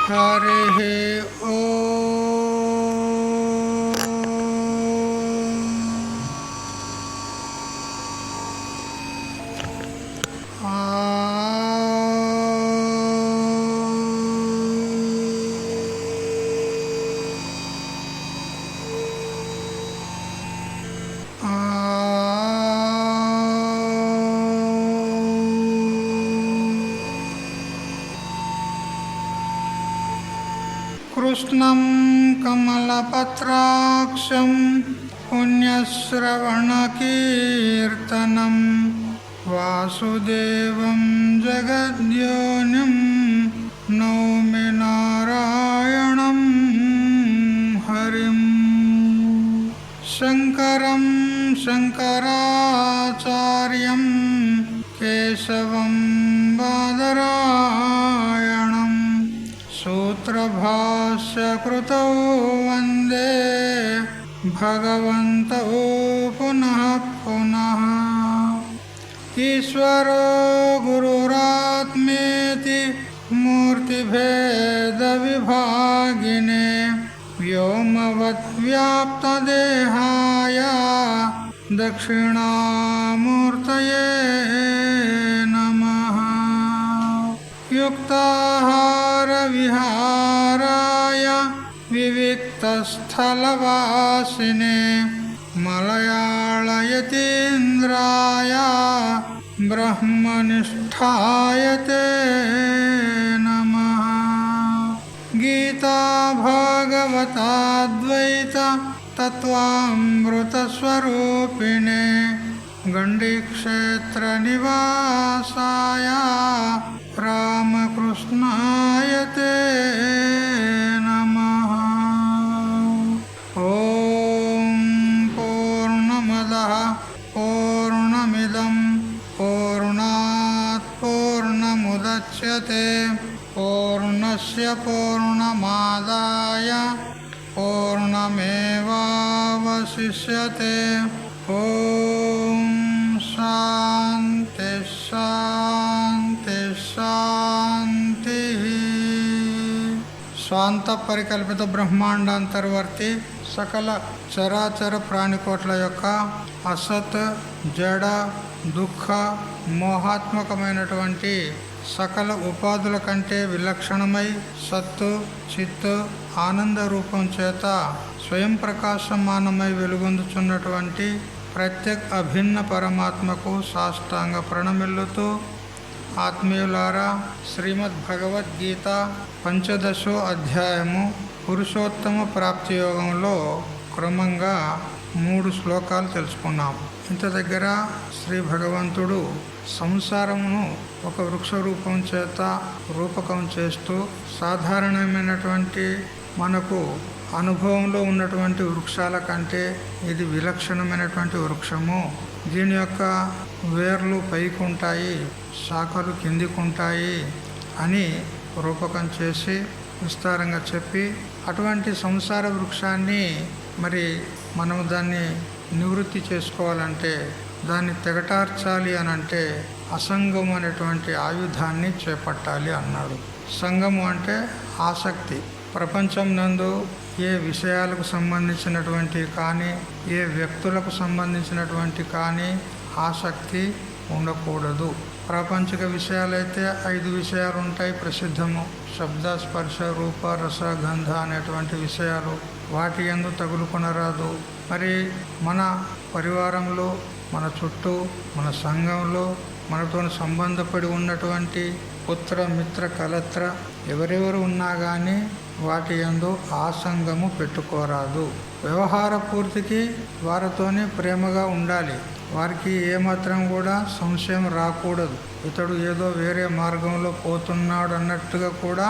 హరి ఓం. కృష్ణం కమలపత్రాక్షం పుణ్యశ్రవణకీర్తనం వాసుదేవం జగద్యోనిం నౌమి నారాయణం హరిం. శంకరం శంకరాచార్యం కేశవం బాదరాయణం సూత్రభాష్యకృతౌ వందే భగవంతౌ పునః పునః. ఈశ్వరో గురురాత్మేతి మూర్తిభేదవిభాగినే వ్యోమవద్వ్యాప్తదేహాయ దక్షిణామూర్తయే నమః. యుక్తాహార విహారాయ వివిక్తస్థలవాసినే మలయాళయతీంద్రాయ బ్రహ్మనిష్ఠాయతే నమః. గీతా భాగవతాద్వైత తత్వామృతస్వరూపిణే గండీక్షేత్ర నివాసాయ రామకృష్ణాయతే నమః. ఓం పూర్ణమదః పూర్ణమిదం పూర్ణాత్ పూర్ణముదచ్యతే పూర్ణస్య పూర్ణమాదాయ పూర్ణమేవావశిష్యతే. ఓం శాంతి శాంతి శాంతి. స్వాంత పరికల్పిత బ్రహ్మాండాంతర్వర్తి సకల చరాచర ప్రాణికోట్ల యొక్క అసత్ జడ దుఃఖ మోహాత్మకమైనటువంటి సకల ఉపాధుల కంటే విలక్షణమై సత్తు చిత్తు ఆనంద రూపం చేత స్వయం ప్రకాశమానమై వెలుగొందుచున్నటువంటి ప్రత్యేక అభిన్న పరమాత్మకు సాష్టాంగ ప్రణమిల్లుతూ ఆత్మీయులారా, శ్రీమద్ భగవద్గీత 15వ అధ్యాయము పురుషోత్తమ ప్రాప్తి యోగంలో క్రమంగా 3 శ్లోకాలు తెలుసుకున్నాం. ఇంత దగ్గర శ్రీ భగవంతుడు సంసారమును ఒక వృక్ష రూపం చేత రూపకం చేస్తూ సాధారణమైనటువంటి మనకు అనుభవంలో ఉన్నటువంటి వృక్షాల కంటే ఇది విలక్షణమైనటువంటి వృక్షము, దీని యొక్క వేర్లు పైకి ఉంటాయి, శాఖలు కిందికి ఉంటాయి అని రూపకం చేసి విస్తారంగా చెప్పి, అటువంటి సంసార వృక్షాన్ని మరి మనము దాన్ని నివృత్తి చేసుకోవాలంటే, దాన్ని తెగటార్చాలి అని అంటే అసంగము అనేటువంటి ఆయుధాన్ని చేపట్టాలి అన్నాడు. సంగము అంటే ఆసక్తి. ప్రపంచం నందు ఏ విషయాలకు సంబంధించినటువంటి కానీ ఏ వ్యక్తులకు సంబంధించినటువంటి కానీ ఆసక్తి ఉండకూడదు. ప్రాపంచిక విషయాలైతే 5 విషయాలు ఉంటాయి ప్రసిద్ధము. శబ్ద స్పర్శ రూప రస గంధ అనేటువంటి విషయాలు, వాటి యందు తగులుకొనరాదు. మరి మన పరివారంలో, మన చుట్టూ, మన సంఘంలో మనతో సంబంధపడి ఉన్నటువంటి పుత్ర మిత్ర కలత్ర ఎవరెవరు ఉన్నా కానీ వాటి యందు ఆసంగము పెట్టుకోరాదు. వ్యవహార పూర్తికి వారితోనే ప్రేమగా ఉండాలి. వారికి ఏమాత్రం కూడా సంశయం రాకూడదు. ఇతడు ఏదో వేరే మార్గంలో పోతున్నాడు అన్నట్టుగా కూడా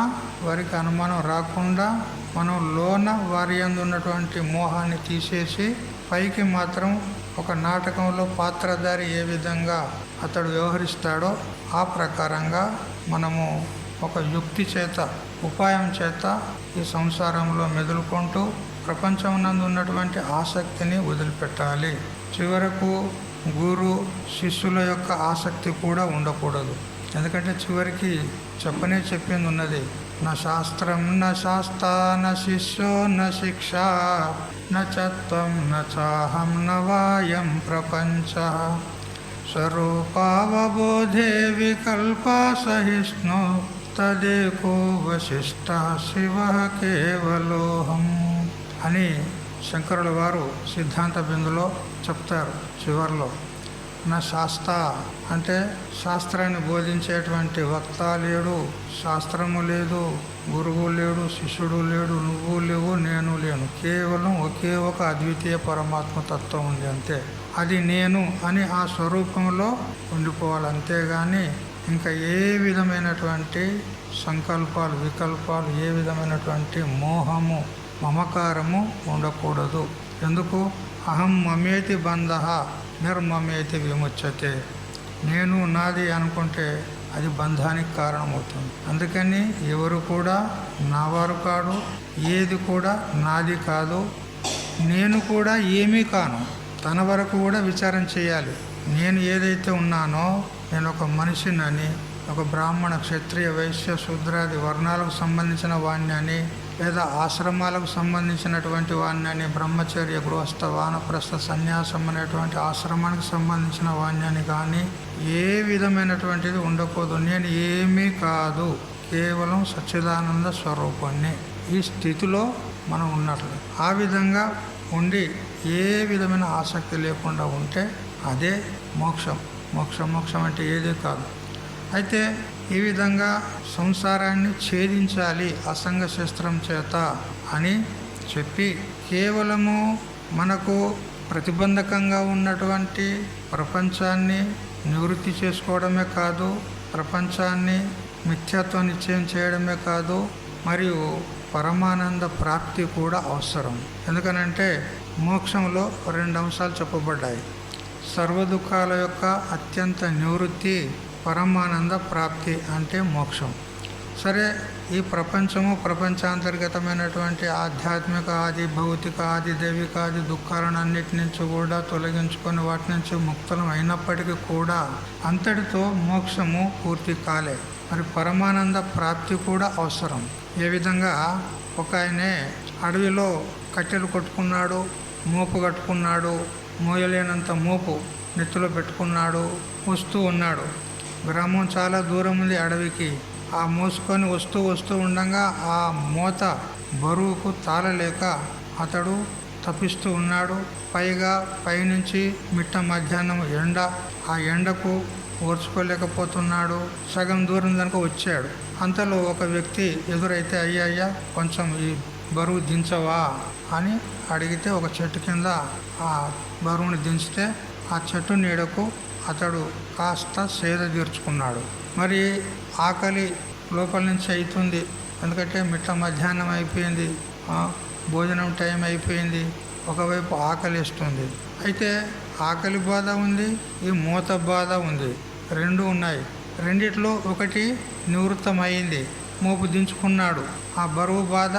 వారికి అనుమానం రాకుండా మనం లోన వారి యందు ఉన్నటువంటి మోహాన్ని తీసేసి పైకి మాత్రం ఒక నాటకంలో పాత్రధారి ఏ విధంగా అతడు వ్యవహరిస్తాడో ఆ ప్రకారంగా మనము ఒక యుక్తి చేత ఉపాయం చేత ఈ సంసారంలో మెదులుకుంటూ ప్రపంచం నందు ఉన్నటువంటి ఆసక్తిని వదిలిపెట్టాలి. చివరకు గురు శిష్యుల యొక్క ఆసక్తి కూడా ఉండకూడదు. ఎందుకంటే చివరికి చెప్పింది ఉన్నది. న శాస్త్రం న శాస్త న శిష్యో న శిక్ష న చత్వం న చాహం న వాయం ప్రపంచ స్వరూపావబోధే వికల్ప సహిష్ణు తదేకో వశిష్ట శివ కేవలోహం అని శంకరుల వారు సిద్ధాంత బిందులో చెప్తారు. చివరిలో నా శాస్త్ర అంటే శాస్త్రాన్ని బోధించేటువంటి వక్త లేడు, శాస్త్రము లేదు, గురువు లేడు, శిష్యుడు లేడు, నువ్వు లేవు, నేను లేను. కేవలం ఒకే ఒక అద్వితీయ పరమాత్మ తత్వం ఉంది, అంతే. అది నేను అని ఆ స్వరూపంలో ఉండిపోవాలి, అంతేగాని ఇంకా ఏ విధమైనటువంటి సంకల్పాలు, వికల్పాలు, ఏ విధమైనటువంటి మోహము, మమకారము ఉండకూడదు. ఎందుకు? అహం మమేతి బంధ నిర్మమేతి విముచ్యతే. నేను నాది అనుకుంటే అది బంధానికి కారణమవుతుంది. అందుకని ఎవరు కూడా నావారు కాదు, ఏది కూడా నాది కాదు, నేను కూడా ఏమీ కాను. తన వరకు కూడా విచారం చేయాలి. నేను ఏదైతే ఉన్నానో, నేను ఒక మనిషినని, ఒక బ్రాహ్మణ, క్షత్రియ, వైశ్య, శూద్రాది వర్ణాలకు సంబంధించిన వాణ్ణి అని, లేదా ఆశ్రమాలకు సంబంధించినటువంటి వాణ్ణి అని, బ్రహ్మచర్య, గృహస్థ, వానప్రస్థ, సన్యాసం అనేటువంటి ఆశ్రమానికి సంబంధించిన వాణ్ణి అని కానీ ఏ విధమైనటువంటిది ఉండకూడదు. నేను ఏమీ కాదు, కేవలం సచ్చిదానంద స్వరూపాన్ని. ఈ స్థితిలో మనం ఉన్నట్లు. ఆ విధంగా ఉండి ఏ విధమైన ఆసక్తి లేకుండా ఉంటే అదే మోక్షం. మోక్షం అంటే ఏదే కాదు. అయితే ఈ విధంగా సంసారాన్ని ఛేదించాలి అసంగ శస్త్రం చేత అని చెప్పి, కేవలము మనకు ప్రతిబంధకంగా ఉన్నటువంటి ప్రపంచాన్ని నివృత్తి చేసుకోవడమే కాదు, ప్రపంచాన్ని మిథ్యాత్వ నిశ్చయం చేయడమే కాదు, మరియు పరమానంద ప్రాప్తి కూడా అవసరం. ఎందుకనంటే మోక్షంలో 2 అంశాలు చెప్పబడ్డాయి. సర్వదుఖాల యొక్క అత్యంత నివృత్తి, పరమానంద ప్రాప్తి అంటే మోక్షం. సరే, ఈ ప్రపంచము, ప్రపంచాంతర్గతమైనటువంటి ఆధ్యాత్మిక ఆది, భౌతిక ఆది, దైవిక ఆది దుఃఖాలను అన్నిటి నుంచి కూడా తొలగించుకొని వాటి నుంచి ముక్తులం అయినప్పటికీ కూడా అంతటితో మోక్షము పూర్తి కాలే. మరి పరమానంద ప్రాప్తి కూడా అవసరం. ఏ విధంగా ఒక ఆయనే అడవిలో కట్టెలు కొట్టుకున్నాడు, మోపు కట్టుకున్నాడు, మోయలేనంత మోపు నెత్తిలో పెట్టుకున్నాడు, వస్తూ ఉన్నాడు. గ్రామం చాలా దూరం ఉంది అడవికి. ఆ మోసుకొని వస్తూ ఉండగా ఆ మోత బరువుకు తాళలేక అతడు తప్పిస్తూ ఉన్నాడు. పైగా పైనుంచి మిట్ట మధ్యాహ్నం ఎండ, ఆ ఎండకు ఓర్చుకోలేకపోతున్నాడు. సగం దూరం దానికి వచ్చాడు. అంతలో ఒక వ్యక్తి ఎదురైతే, అయ్యా కొంచెం ఈ బరువు దించవా అని అడిగితే, ఒక చెట్టు కింద ఆ బరువుని దించితే ఆ చెట్టు నీడకు అతడు కాస్త సేద తీర్చుకున్నాడు. మరి ఆకలి లోపల నుంచి అవుతుంది, ఎందుకంటే మిట్ట మధ్యాహ్నం అయిపోయింది, భోజనం టైం అయిపోయింది. ఒకవైపు ఆకలి వేస్తుంది. అయితే ఆకలి బాధ ఉంది, ఈ మూత బాధ ఉంది, 2 ఉన్నాయి. రెండిట్లో ఒకటి నివృత్తమైంది, మోపు దించుకున్నాడు, ఆ బరువు బాధ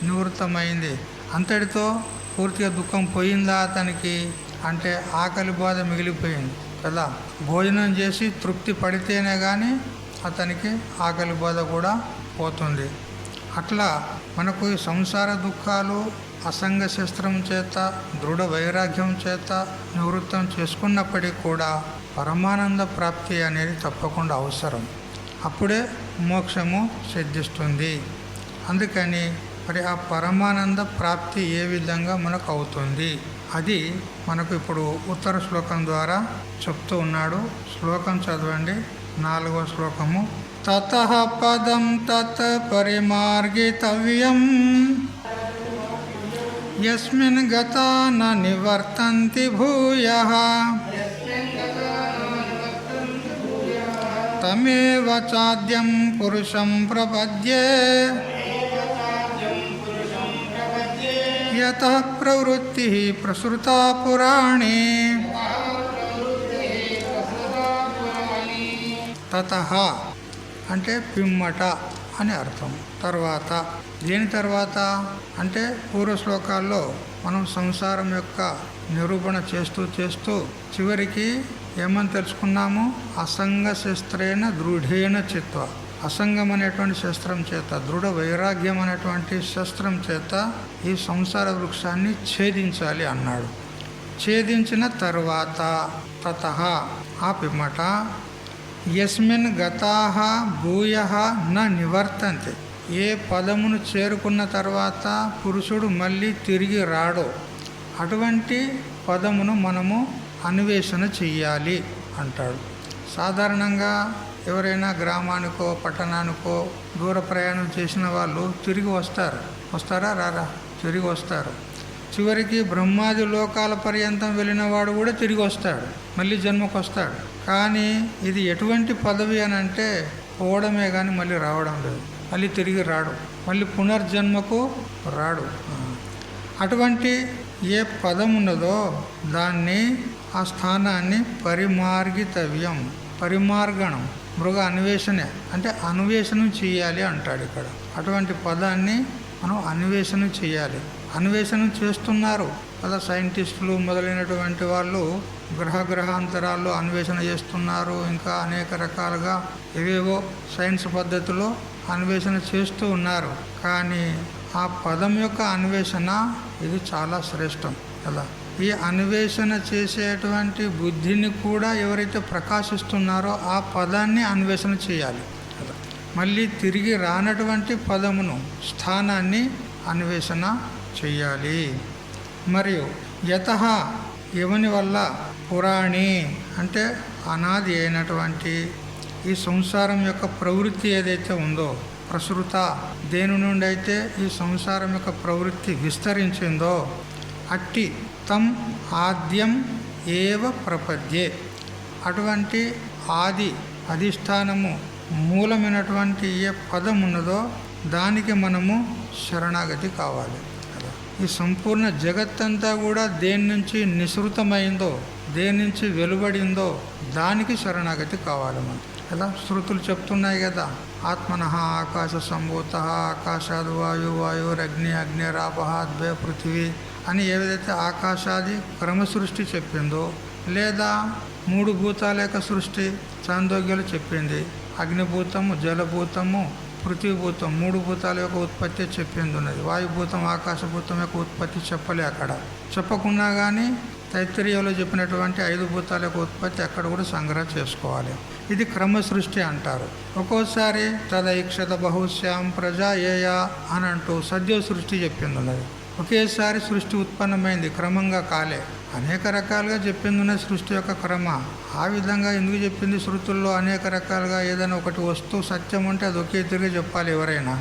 నివృత్తమైంది. అంతటితో పూర్తిగా దుఃఖం పోయిందా అతనికి అంటే ఆకలి బాధ మిగిలిపోయింది కదా. భోజనం చేసి తృప్తి పడితేనే కానీ అతనికి ఆకలి బాధ కూడా పోతుంది. అట్లా మనకు ఈ సంసార దుఃఖాలు అసంగ శస్త్రం చేత, దృఢ వైరాగ్యం చేత నివృత్తం చేసుకున్నప్పటికీ కూడా పరమానంద ప్రాప్తి అనేది తప్పకుండా అవసరం. అప్పుడే మోక్షము సిద్ధిస్తుంది. అందుకని మరి ఆ పరమానంద ప్రాప్తి ఏ విధంగా మనకు అవుతుంది అది మనకు ఇప్పుడు ఉత్తర శ్లోకం ద్వారా చెప్తూ ఉన్నాడు. శ్లోకం చదవండి, 4వ శ్లోకము. తతః పదం తత్ పరిమార్గితవ్యం యస్మిన్ గతా న నివర్తంతి భూయః తమేవ చాద్యం పురుషం ప్రపద్యే యతః ప్రవృత్తి ప్రసృతా పురాణే. తతః అంటే పిమ్మట అని అర్థం. తర్వాత, దేని తర్వాత అంటే పూర్వ శ్లోకాల్లో మనం సంసారం యొక్క నిరూపణ చేస్తూ చివరికి ఏమని తెలుసుకున్నాము? అసంగ శస్త్రేణ దృఢేణ చిత్వ. అసంగం అనేటువంటి శస్త్రం చేత, దృఢ వైరాగ్యం అనేటువంటి శస్త్రం చేత ఈ సంసార వృక్షాన్ని ఛేదించాలి అన్నాడు. ఛేదించిన తర్వాత తతః ఆ పిమ్మట యస్మిన్ గతాః భూయః న నివర్తంతే. ఏ పదమును చేరుకున్న తర్వాత పురుషుడు మళ్ళీ తిరిగి రాడో అటువంటి పదమును మనము అన్వేషణ చెయ్యాలి అంటాడు. సాధారణంగా ఎవరైనా గ్రామానికో పట్టణానికో దూర ప్రయాణం చేసిన వాళ్ళు తిరిగి వస్తారా? రారా? తిరిగి వస్తారు. చివరికి బ్రహ్మాది లోకాల పర్యంతం వెళ్ళిన వాడు కూడా తిరిగి వస్తాడు, మళ్ళీ జన్మకు వస్తాడు. కానీ ఇది ఎటువంటి పదవి అని అంటే పోవడమే కానీ మళ్ళీ రావడం లేదు, మళ్ళీ తిరిగి రాడు, మళ్ళీ పునర్జన్మకు రాడు. అటువంటి ఏ పదం ఉన్నదో దాన్ని, ఆ స్థానాన్ని పరిమార్గితవ్యం, పరిమార్గణం, మృగ అన్వేషణ అంటే అన్వేషణం చేయాలి అంటాడు ఇక్కడ. అటువంటి పదాన్ని మనం అన్వేషణ చేయాలి. అన్వేషణ చేస్తున్నారు కదా సైంటిస్టులు మొదలైనటువంటి వాళ్ళు, గ్రహాంతరాల్లో అన్వేషణ చేస్తున్నారు. ఇంకా అనేక రకాలుగా ఏవేవో సైన్స్ పద్ధతిలో అన్వేషణ చేస్తూ ఉన్నారు. కానీ ఆ పదం యొక్క అన్వేషణ ఇది చాలా శ్రేష్టం కదా. ఈ అన్వేషణ చేసేటువంటి బుద్ధిని కూడా ఎవరైతే ప్రకాశిస్తున్నారో ఆ పదాన్ని అన్వేషణ చేయాలి కదా. మళ్ళీ తిరిగి రానటువంటి పదమును, స్థానాన్ని అన్వేషణ చెయ్యాలి. మరియు యతః ఎవని వల్ల పురాణి అంటే అనాది అయినటువంటి ఈ సంసారం యొక్క ప్రవృత్తి ఏదైతే ఉందో, ప్రసృత దేని నుండి అయితే ఈ సంసారం యొక్క ప్రవృత్తి విస్తరించిందో అట్టి తం ఆద్యం ఏవ ప్రపద్యే. అటువంటి ఆది అధిష్టానము మూలమైనటువంటి ఏ పదం ఉన్నదో దానికి మనము శరణాగతి కావాలి కదా. ఈ సంపూర్ణ జగత్తంతా కూడా దేని నుంచి నిసృతమైందో, దేని నుంచి వెలువడిందో దానికి శరణాగతి కావాలి మనం కదా. శృతులు చెప్తున్నాయి కదా, ఆత్మనః ఆకాశ సంభూత, ఆకాశాద్ వాయురగ్ని అగ్నిరాపః ద్వయ పృథివీ అని ఏదైతే ఆకాశాది క్రమ సృష్టి చెప్పిందో, లేదా మూడు భూతాల యొక్క సృష్టి చాందోగ్యాలు చెప్పింది, అగ్నిభూతము, జలభూతము, పృథ్వీభూతం, మూడు భూతాల యొక్క ఉత్పత్తి చెప్పింది ఉన్నది. వాయుభూతం, ఆకాశభూతం యొక్క ఉత్పత్తి చెప్పలే అక్కడ. చెప్పకున్నా కానీ తైత్తిరీయంలో చెప్పినటువంటి 5 భూతాల యొక్క ఉత్పత్తి అక్కడ కూడా సంగ్రహం చేసుకోవాలి. ఇది క్రమ సృష్టి అంటారు. ఒక్కోసారి తదైక్షత బహుశ్యాం ప్రజా ఏయా అని అంటూ సద్య సృష్టి చెప్పింది ఉన్నది. ఒకేసారి సృష్టి ఉత్పన్నమైంది, క్రమంగా కాలే. అనేక రకాలుగా చెప్పింది ఉన్నది సృష్టి యొక్క క్రమ. ఆ విధంగా ఎందుకు చెప్పింది శృతుల్లో? అనేక రకాలుగా ఏదైనా ఒకటి వస్తువు సత్యం ఉంటే అది ఒకే తిరిగి చెప్పాలి ఎవరైనా.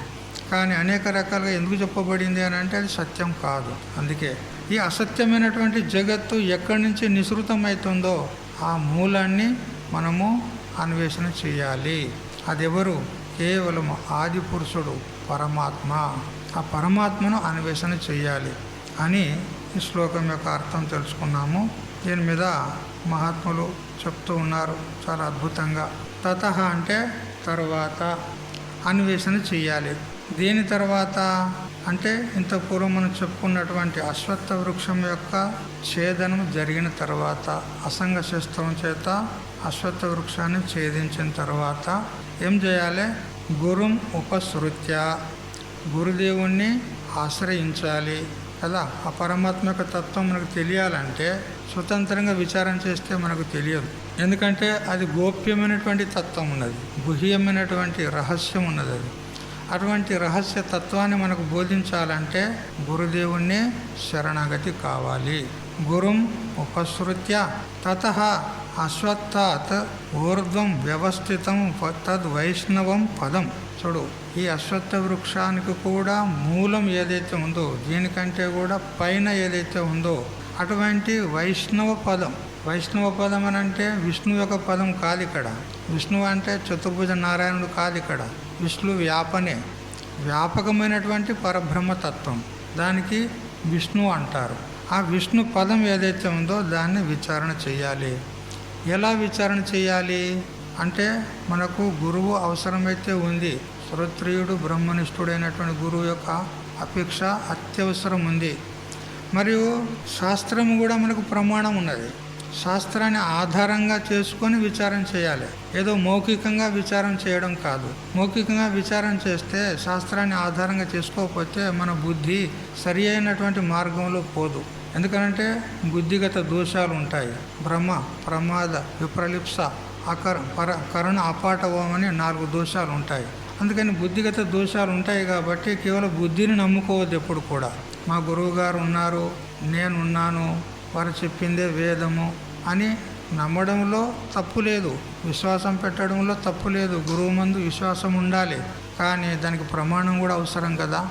కానీ అనేక రకాలుగా ఎందుకు చెప్పబడింది అని అంటే అది సత్యం కాదు. అందుకే ఈ అసత్యమైనటువంటి జగత్తు ఎక్కడి నుంచి నిసృతమవుతుందో ఆ మూలాన్ని మనము అన్వేషణ చేయాలి. అదెవరు? కేవలం ఆది పురుషుడు పరమాత్మ. ఆ పరమాత్మను అన్వేషణ చేయాలి అని ఈ శ్లోకం యొక్క అర్థం తెలుసుకున్నాము. దీని మీద మహాత్ములు చెప్తూ ఉన్నారు చాలా అద్భుతంగా. తతః అంటే తర్వాత అన్వేషణ చేయాలి. దేని తర్వాత అంటే ఇంత పూర్వం మనం చెప్పుకున్నటువంటి అశ్వత్థ వృక్షం యొక్క ఛేదనం జరిగిన తర్వాత, అసంగ శస్త్రం చేత అశ్వత్థ వృక్షాన్ని ఛేదించిన తర్వాత ఏం చేయాలి? గురుం ఉపసృత్య, గురుదేవుణ్ణి ఆశ్రయించాలి కదా. ఆ పరమాత్మ యొక్క తత్వం మనకు తెలియాలంటే స్వతంత్రంగా విచారం చేస్తే మనకు తెలియదు. ఎందుకంటే అది గోప్యమైనటువంటి తత్వం ఉన్నది, గుహ్యమైనటువంటి రహస్యం ఉన్నది. అది అటువంటి రహస్య తత్వాన్ని మనకు బోధించాలంటే గురుదేవుణ్ణి శరణాగతి కావాలి. గురుం ఉపసృత్య తతః అశ్వత్థాత్ ఊర్ధ్వం వ్యవస్థితం తద్వైష్ణవం పదం. చూడు, ఈ అశ్వత్థ వృక్షానికి కూడా మూలం ఏదైతే ఉందో, దీనికంటే కూడా పైన ఏదైతే ఉందో అటువంటి వైష్ణవ పదం. వైష్ణవ పదం అని అంటే విష్ణు యొక్క పదం కాదు ఇక్కడ. విష్ణువు అంటే చతుర్భుజ నారాయణుడు కాదు ఇక్కడ. విష్ణు వ్యాపనే, వ్యాపకమైనటువంటి పరబ్రహ్మతత్వం, దానికి విష్ణు అంటారు. ఆ విష్ణు పదం ఏదైతే ఉందో దాన్ని విచారణ చేయాలి. ఎలా విచారణ చేయాలి అంటే మనకు గురువు అవసరమైతే ఉంది. శ్రోత్రియుడు బ్రహ్మనిష్ఠుడైనటువంటి గురువు యొక్క అపేక్ష అత్యవసరం ఉంది. మరియు శాస్త్రం కూడా మనకు ప్రమాణం ఉన్నది. శాస్త్రాన్ని ఆధారంగా చేసుకొని విచారం చేయాలి. ఏదో మౌఖికంగా విచారం చేయడం కాదు. మౌఖికంగా విచారం చేస్తే, శాస్త్రాన్ని ఆధారంగా చేసుకోకపోతే మన బుద్ధి సరి అయినటువంటి మార్గంలో పోదు. ఎందుకంటే బుద్ధిగత దోషాలు ఉంటాయి. భ్రమ, ప్రమాద, విప్రలిప్స, కరుణ, అపాటవం అని 4 దోషాలు ఉంటాయి. అందుకని బుద్ధిగత దోషాలు ఉంటాయి కాబట్టి కేవలం బుద్ధిని నమ్ముకోవద్దు ఎప్పుడు కూడా. మా గురువు గారు ఉన్నారు, నేనున్నాను, వారు చెప్పిందే వేదము అని నమ్మడంలో తప్పు లేదు, విశ్వాసం పెట్టడంలో తప్పు లేదు. గురువు ముందు విశ్వాసం ఉండాలి, కానీ దానికి ప్రమాణం కూడా అవసరం కదా.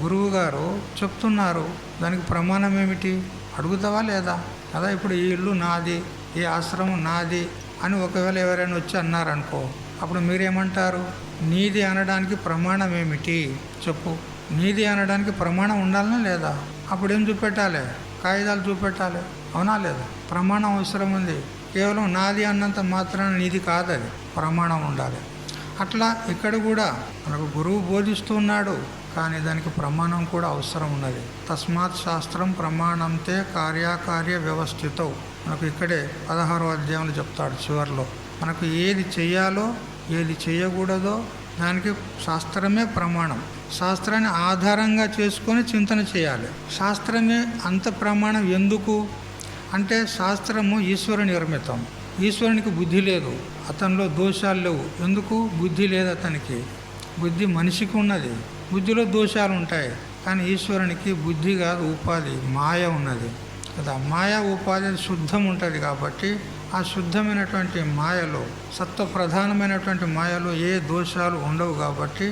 గురువు గారు చెప్తున్నారు, దానికి ప్రమాణం ఏమిటి అడుగుతావా లేదా కదా. ఇప్పుడు ఈ ఇల్లు నాది, ఈ ఆశ్రమం నాది అని ఒకవేళ ఎవరైనా వచ్చి అన్నారనుకో, అప్పుడు మీరేమంటారు? నీది అనడానికి ప్రమాణం ఏమిటి చెప్పు. నీది అనడానికి ప్రమాణం ఉండాలనా లేదా? అప్పుడేం చూపెట్టాలి? కాగితాలు చూపెట్టాలి, అవునా లేదా? ప్రమాణం అవసరం ఉంది. కేవలం నాది అన్నంత మాత్రాన నీది కాదు, అది ప్రమాణం ఉండాలి. అట్లా ఇక్కడ కూడా మనకు గురువు బోధిస్తున్నాడు, కానీ దానికి ప్రమాణం కూడా అవసరం ఉన్నది. తస్మాత్ శాస్త్రం ప్రమాణంతే కార్యకార్య వ్యవస్థితో. మనకు ఇక్కడే 16వ అధ్యాయంలో చెప్తాడు చివరిలో. మనకు ఏది చేయాలో ఏది చేయకూడదో దానికి శాస్త్రమే ప్రమాణం. శాస్త్రాన్ని ఆధారంగా చేసుకొని చింతన చేయాలి. శాస్త్రమే అంత ప్రమాణం ఎందుకు అంటే, శాస్త్రము ఈశ్వర నిర్మితం. ఈశ్వరునికి బుద్ధి లేదు, అతనిలో దోషాలు లేవు. ఎందుకు? బుద్ధి లేదు అతనికి. బుద్ధి మనిషికి ఉన్నది, బుద్ధిలో దోషాలు ఉంటాయి. కానీ ఈశ్వరునికి బుద్ధి కాదు, ఉపాధి మాయ ఉన్నది కదా. మాయా ఉపాధి శుద్ధం ఉంటుంది కాబట్టి, ఆ శుద్ధమైనటువంటి మాయలో, సత్వ ప్రధానమైనటువంటి మాయలో ఏ దోషాలు ఉండవు కాబట్టి,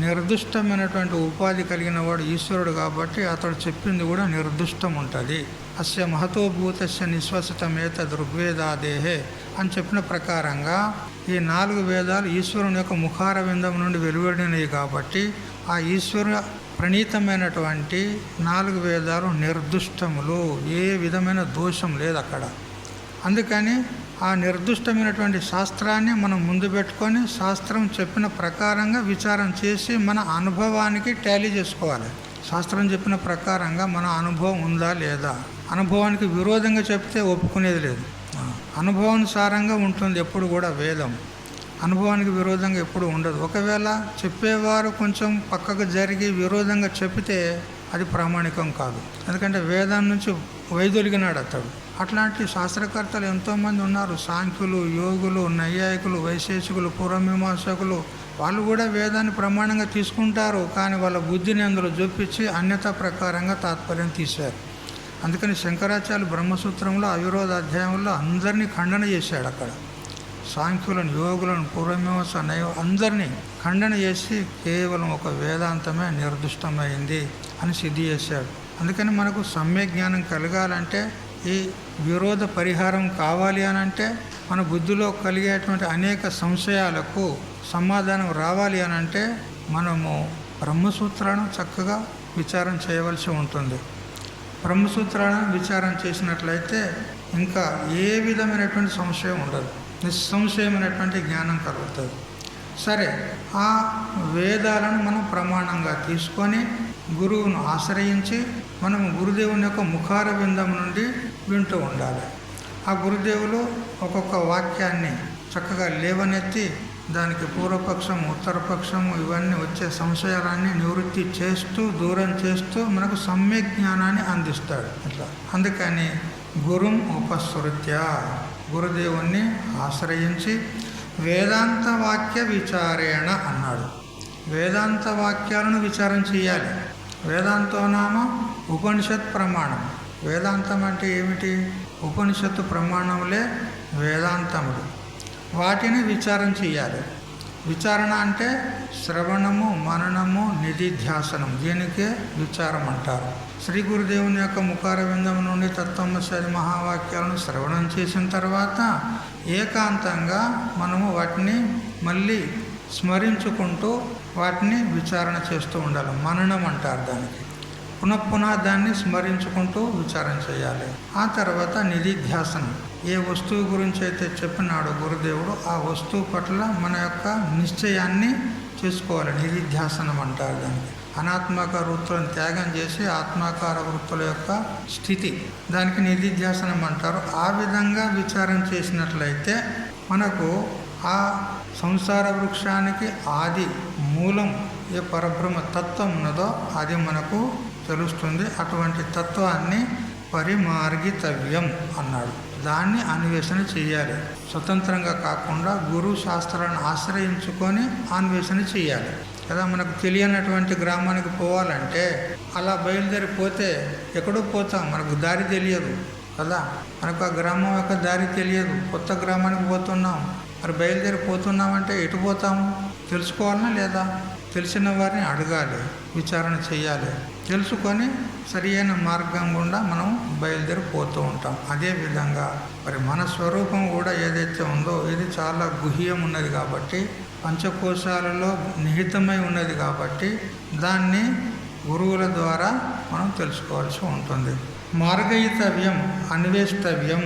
నిర్దుష్టమైనటువంటి ఉపాధి కలిగిన వాడు ఈశ్వరుడు కాబట్టి అతడు చెప్పింది కూడా నిర్దుష్టం ఉంటుంది. అస్య మహతోభూతస్య నిశ్వసితమేత దృగ్వేదాదేహే అని చెప్పిన ప్రకారంగా ఈ 4 వేదాలు ఈశ్వరుని యొక్క ముఖార విందం నుండి వెలువడినవి కాబట్టి, ఆ ఈశ్వర ప్రణీతమైనటువంటి 4 వేదాలు నిర్దుష్టములు, ఏ విధమైన దోషం లేదు అక్కడ. అందుకని ఆ నిర్దుష్టమైనటువంటి శాస్త్రాన్ని మనం ముందు పెట్టుకొని, శాస్త్రం చెప్పిన ప్రకారంగా విచారం చేసి మన అనుభవానికి టాలీ చేసుకోవాలి. శాస్త్రం చెప్పిన ప్రకారంగా మన అనుభవం ఉందా లేదా. అనుభవానికి విరోధంగా చెప్తే ఒప్పుకునేది లేదు. అనుభవానుసారంగా ఉంటుంది ఎప్పుడు కూడా వేదం. అనుభవానికి విరోధంగా ఎప్పుడు ఉండదు. ఒకవేళ చెప్పేవారు కొంచెం పక్కకు జరిగి విరోధంగా చెప్తే అది ప్రామాణికం కాదు. ఎందుకంటే వేదం నుంచి వైదొలిగినాడు అతడు. అట్లాంటి శాస్త్రకర్తలు ఎంతోమంది ఉన్నారు. సాంఖ్యులు, యోగులు, నైయాయికులు, వైశేషికులు, పూర్వమీమాంసకులు. వాళ్ళు కూడా వేదాన్ని ప్రమాణంగా తీసుకుంటారు, కానీ వాళ్ళ బుద్ధిని అందులో చూపించి అన్యతా ప్రకారంగా తాత్పర్యం తీశారు. అందుకని శంకరాచార్యులు బ్రహ్మసూత్రంలో అవిరోధ అధ్యాయంలో అందరినీ ఖండన చేశాడు. అక్కడ సాంఖ్యులను, యోగులను, పూర్వమీమాంస, అందరినీ ఖండన చేసి కేవలం ఒక వేదాంతమే నిర్దిష్టమైంది అని సిద్ధి చేశాడు. అందుకని మనకు సమ్యక్ జ్ఞానం కలగాలంటే, ఈ విరోధ పరిహారం కావాలి అని అంటే, మన బుద్ధిలో కలిగేటువంటి అనేక సంశయాలకు సమాధానం రావాలి అని అంటే, మనము బ్రహ్మసూత్రాలను చక్కగా విచారం చేయవలసి ఉంటుంది. బ్రహ్మసూత్రాలను విచారం చేసినట్లయితే ఇంకా ఏ విధమైనటువంటి సంశయం ఉండదు, నిస్సంశయమైనటువంటి జ్ఞానం కలుగుతుంది. సరే, ఆ వేదాలను మనం ప్రమాణంగా తీసుకొని గురువును ఆశ్రయించి మనం గురుదేవుని యొక్క ముఖార విందం నుండి వింటూ ఉండాలి. ఆ గురుదేవులు ఒక్కొక్క వాక్యాన్ని చక్కగా లేవనెత్తి దానికి పూర్వపక్షం, ఉత్తరపక్షము ఇవన్నీ వచ్చే సంశయాలన్నీ నివృత్తి చేస్తూ, దూరం చేస్తూ మనకు సమ్యక్ జ్ఞానాన్ని అందిస్తాడు. అట్లా అందుకని గురుం ఉపసృత్య, గురుదేవుణ్ణి ఆశ్రయించి వేదాంత వాక్య విచారేణ అన్నాడు. వేదాంత వాక్యాలను విచారం చేయాలి. వేదాంతోనామ ఉపనిషత్ ప్రమాణం. వేదాంతం అంటే ఏమిటి? ఉపనిషత్తు ప్రమాణములే వేదాంతములు. వాటిని విచారం చేయాలి. విచారణ అంటే శ్రవణము, మననము, నిధిధ్యాసనం. దీనికే విచారం అంటారు. శ్రీ గురుదేవుని యొక్క ముఖార విందం నుండి తత్వమసి మహావాక్యాలను శ్రవణం చేసిన తర్వాత ఏకాంతంగా మనము వాటిని మళ్ళీ స్మరించుకుంటూ వాటిని విచారణ చేస్తూ ఉండాలి. మననం అంటారు దానికి. పునఃపునః దాన్ని స్మరించుకుంటూ విచారం చేయాలి. ఆ తర్వాత నిధిధ్యాసనం. ఏ వస్తువు గురించి అయితే చెప్పినాడో గురుదేవుడు, ఆ వస్తువు పట్ల మన యొక్క నిశ్చయాన్ని చేసుకోవాలి. నిధిధ్యాసనం అంటారు దానికి. అనాత్మక వృత్తులను త్యాగం చేసి ఆత్మాకార వృత్తుల యొక్క స్థితి, దానికి నిధిధ్యాసనం అంటారు. ఆ విధంగా విచారం చేసినట్లయితే మనకు ఆ సంసార వృక్షానికి ఆది మూలం ఏ పరబ్రహ్మ తత్వం ఉన్నదో అది మనకు తెలుస్తుంది. అటువంటి తత్వాన్ని పరిమార్గితవ్యం అన్నాడు. దాన్ని అన్వేషణ చేయాలి. స్వతంత్రంగా కాకుండా గురు శాస్త్రాలను ఆశ్రయించుకొని అన్వేషణ చేయాలి కదా. మనకు తెలియనటువంటి గ్రామానికి పోవాలంటే అలా బయలుదేరిపోతే ఎక్కడో పోతాం, మనకు దారి తెలియదు కదా. మనకు ఆ గ్రామం యొక్క దారి తెలియదు. కొత్త గ్రామానికి పోతున్నాం, మరి బయలుదేరిపోతున్నామంటే ఎటు పోతాము తెలుసుకోవాలనా లేదా? తెలిసిన వారిని అడగాలి, విచారణ చేయాలి, తెలుసుకొని సరియైన మార్గం గుండా మనం బయలుదేరిపోతూ ఉంటాం. అదేవిధంగా మరి మన స్వరూపం కూడా ఏదైతే ఉందో ఇది చాలా గుహ్యం ఉన్నది కాబట్టి, పంచకోశాలలో నిహితమై ఉన్నది కాబట్టి దాన్ని గురువుల ద్వారా మనం తెలుసుకోవాల్సి ఉంటుంది. మార్గయితవ్యం, అన్వేష్టవ్యం,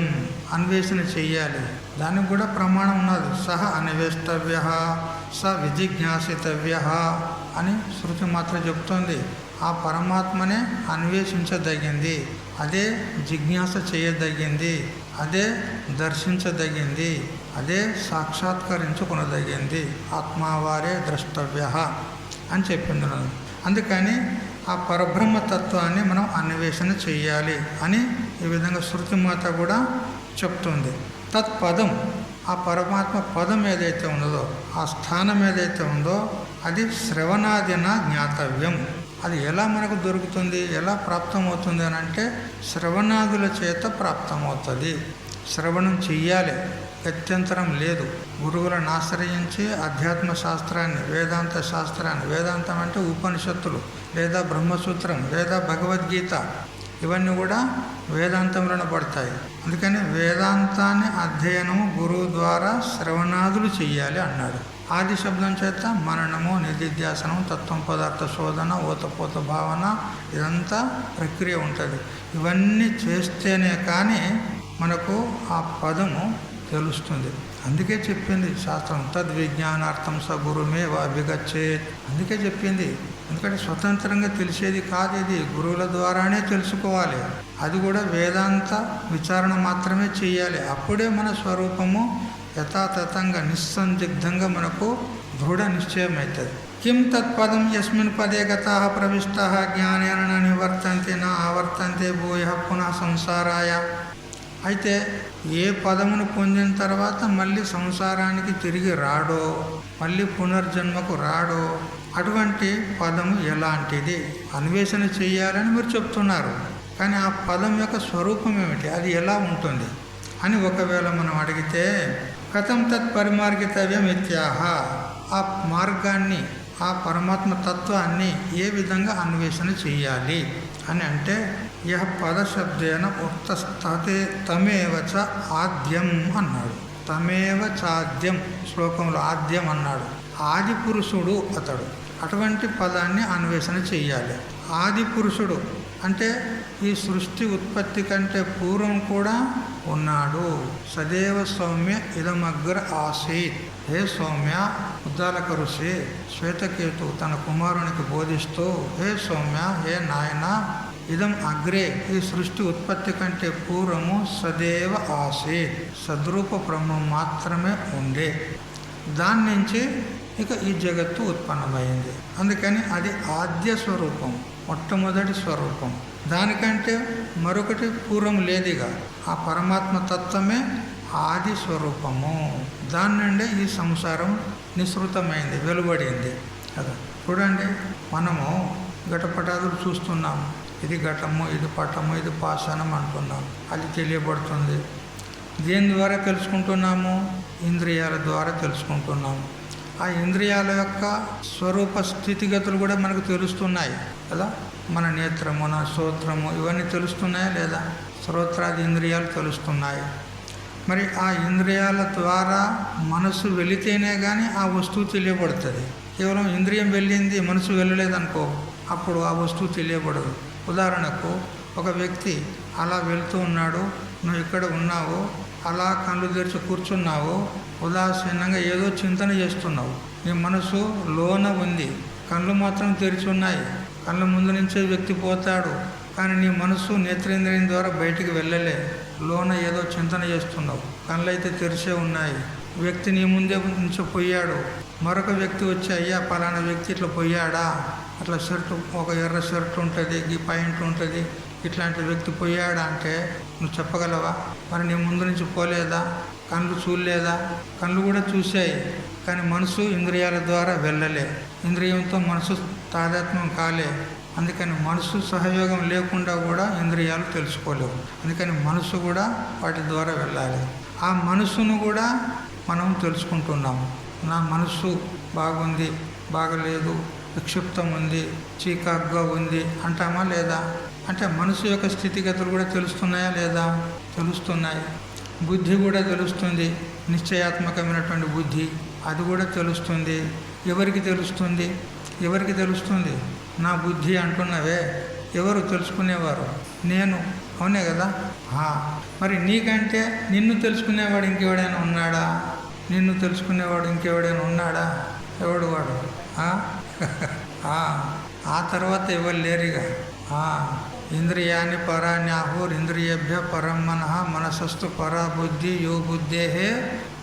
అన్వేషణ చెయ్యాలి. దానికి కూడా ప్రమాణం ఉన్నది. సహ అన్వేష్టవ్య స విజిజ్ఞాసితవ్య అని శృతి మాత్రం చెప్తోంది. ఆ పరమాత్మనే అన్వేషించదగింది, అదే జిజ్ఞాస చేయదగింది, అదే దర్శించదగింది, అదే సాక్షాత్కరించుకునదగింది. ఆత్మావారే ద్రష్టవ్య అని చెప్పింది. అందుకని ఆ పరబ్రహ్మతత్వాన్ని మనం అన్వేషణ చేయాలి అని ఈ విధంగా శృతిమాత కూడా చెప్తుంది. తత్పదం, ఆ పరమాత్మ పదం ఏదైతే ఉన్నదో, ఆ స్థానం ఏదైతే ఉందో అది శ్రవణాదిన జ్ఞాతవ్యం. అది ఎలా మనకు దొరుకుతుంది, ఎలా ప్రాప్తమవుతుంది అని అంటే శ్రవణాదుల చేత ప్రాప్తమవుతుంది. శ్రవణం చెయ్యాలి, గత్యంతరం లేదు. గురువులను ఆశ్రయించి అధ్యాత్మ శాస్త్రాన్ని, వేదాంత శాస్త్రాన్ని, వేదాంతం అంటే ఉపనిషత్తులు లేదా బ్రహ్మసూత్రం లేదా భగవద్గీత, ఇవన్నీ కూడా వేదాంతంలోనే పడతాయి. అందుకని వేదాంతాన్ని అధ్యయనము గురువు ద్వారా శ్రవణాదులు చెయ్యాలి అన్నాడు. ఆది శబ్దం చేత మననము, నిధిధ్యాసనం, తత్వం పదార్థ శోధన, ఓతపోత భావన, ఇదంతా ప్రక్రియ ఉంటుంది. ఇవన్నీ చేస్తేనే కానీ మనకు ఆ పదము తెలుస్తుంది. అందుకే చెప్పింది శాస్త్రం, తద్విజ్ఞానార్థం స గురుమే అభిగచ్చేత్. అందుకే చెప్పింది. ఎందుకంటే స్వతంత్రంగా తెలిసేది కాదు, ఇది గురువుల ద్వారానే తెలుసుకోవాలి. అది కూడా వేదాంత విచారణ మాత్రమే చేయాలి. అప్పుడే మన స్వరూపము యథాతథంగా నిస్సందిగ్ధంగా మనకు దృఢ నిశ్చయం అవుతుంది. కిం తత్పదం యస్మిన్ పదే గతాః ప్రవిష్టాః జ్ఞానేన న నివర్తంతే న ఆవర్తంతే భూయః పునః సంసారాయ. అయితే ఏ పదమును పొందిన తర్వాత మళ్ళీ సంసారానికి తిరిగి రాడో, మళ్ళీ పునర్జన్మకు రాడో, అటువంటి పదము ఎలాంటిది అన్వేషణ చేయాలని మీరు చెప్తున్నారు. కానీ ఆ పదం యొక్క స్వరూపం ఏమిటి, అది ఎలా ఉంటుంది అని ఒకవేళ మనం అడిగితే కథం తత్ పరిమార్గితవ్యం ఇత్యాహ. ఆ మార్గాన్ని, ఆ పరమాత్మ తత్వాన్ని ఏ విధంగా అన్వేషణ చేయాలి అని అంటే యహ పదశబ్దేన ఉక్తస్థతే తమేవచ ఆద్యం అన్నాడు. తమేవ చాద్యం శ్లోకంలో ఆద్యం అన్నాడు. ఆది పురుషుడు అతడు. అటువంటి పదాన్ని అన్వేషణ చెయ్యాలి. ఆది పురుషుడు అంటే ఈ సృష్టి ఉత్పత్తి కంటే పూర్వం కూడా ఉన్నాడు. సదేవ సౌమ్య ఇదమగ్ర ఆసీత్. హే సౌమ్య, ఉద్దాలక ఋషి శ్వేతకేతు తన కుమారునికి బోధిస్తూ, హే సౌమ్య, హే నాయన, ఇదం అగ్రే, ఈ సృష్టి ఉత్పత్తి కంటే పూర్వము సదేవ ఆసీత్, సద్రూప బ్రహ్మం మాత్రమే ఉండే. దాని నుంచి ఇక ఈ జగత్తు ఉత్పన్నమైంది. అందుకని అది ఆద్య స్వరూపం, మొట్టమొదటి స్వరూపం. దానికంటే మరొకటి పూర్వం లేదిగా. ఆ పరమాత్మ తత్వమే ఆది స్వరూపము. దాని నుండే ఈ సంసారం నిసృతమైంది, వెలువడింది కదా. చూడండి, మనము ఘటపటాదులు చూస్తున్నాము. ఇది ఘటము, ఇది పటము, ఇది పాషాణం అంటున్నాం. అది తెలియబడుతుంది. దేని ద్వారా తెలుసుకుంటున్నాము? ఇంద్రియాల ద్వారా తెలుసుకుంటున్నాము. ఆ ఇంద్రియాల యొక్క స్వరూప స్థితిగతులు కూడా మనకు తెలుస్తున్నాయి కదా. మన నేత్రము, మన శ్రోత్రము, ఇవన్నీ తెలుస్తున్నాయా లేదా? శ్రోత్రాది ఇంద్రియాలు తెలుస్తున్నాయి. మరి ఆ ఇంద్రియాల ద్వారా మనసు వెళితేనే కానీ ఆ వస్తువు తెలియబడుతుంది. కేవలం ఇంద్రియం వెళ్ళింది, మనసు వెళ్ళలేదనుకో, అప్పుడు ఆ వస్తువు తెలియబడదు. ఉదాహరణకు ఒక వ్యక్తి అలా వెళ్తూ ఉన్నాడు, నువ్వు ఇక్కడ ఉన్నావు, అలా కళ్ళు తెరిచి కూర్చున్నావు, ఉదాసీనంగా ఏదో చింతన చేస్తున్నావు, నీ మనసు లోన ఉంది, కళ్ళు మాత్రం తెరిచి ఉన్నాయి, కళ్ళ ముందు నుంచే వ్యక్తి పోతాడు, కానీ నీ మనసు నేత్రేంద్రియం ద్వారా బయటికి వెళ్ళలే, లోన ఏదో చింతన చేస్తున్నావు. కళ్ళు అయితే తెరిచే ఉన్నాయి. వ్యక్తి నీ ముందే నుంచి పోయాడు, మరొక వ్యక్తి వచ్చి అయ్యా పలానా వ్యక్తి ఇట్లా పోయాడా, అట్లా షర్టు ఒక ఎర్ర షర్ట్ ఉంటుంది, ఈ పాయింట్ ఉంటుంది, ఇట్లాంటి వ్యక్తి పోయాడా అంటే నువ్వు చెప్పగలవా? మరి నీ ముందు నుంచి పోలేదా? కళ్ళు చూడలేదా? కళ్ళు కూడా చూశాయి, కానీ మనసు ఇంద్రియాల ద్వారా వెళ్ళలే, ఇంద్రియంతో మనసు తాదాత్మ్యం కాలే. అందుకని మనసు సహయోగం లేకుండా కూడా ఇంద్రియాలు తెలుసుకోలేవు. అందుకని మనసు కూడా వాటి ద్వారా వెళ్ళాలి. ఆ మనసును కూడా మనం తెలుసుకుంటున్నాము. నా మనసు బాగుంది, బాగలేదు, విక్షిప్తం ఉంది, చీకాగ్గా ఉంది అంటామా లేదా? అంటే మనసు యొక్క స్థితిగతులు కూడా తెలుస్తున్నాయా లేదా? తెలుస్తున్నాయి. బుద్ధి కూడా తెలుస్తుంది, నిశ్చయాత్మకమైనటువంటి బుద్ధి అది కూడా తెలుస్తుంది. ఎవరికి తెలుస్తుంది? ఎవరికి తెలుస్తుంది? నా బుద్ధి అంటున్నవే, ఎవరు తెలుసుకునేవారు? నేను, అవునే కదా? మరి నీకంటే నిన్ను తెలుసుకునేవాడు ఇంకెవడైనా ఉన్నాడా? నిన్ను తెలుసుకునేవాడు ఇంకెవడైనా ఉన్నాడా? ఎవడు వాడు? ఆ తర్వాత ఎవరు లేరుగా. ఇంద్రియాన్ని పరాన్యాహుర్ ఇంద్రియేభ్య పరం మనః మనసస్తు పరా బుద్ధి యో బుద్ధేహే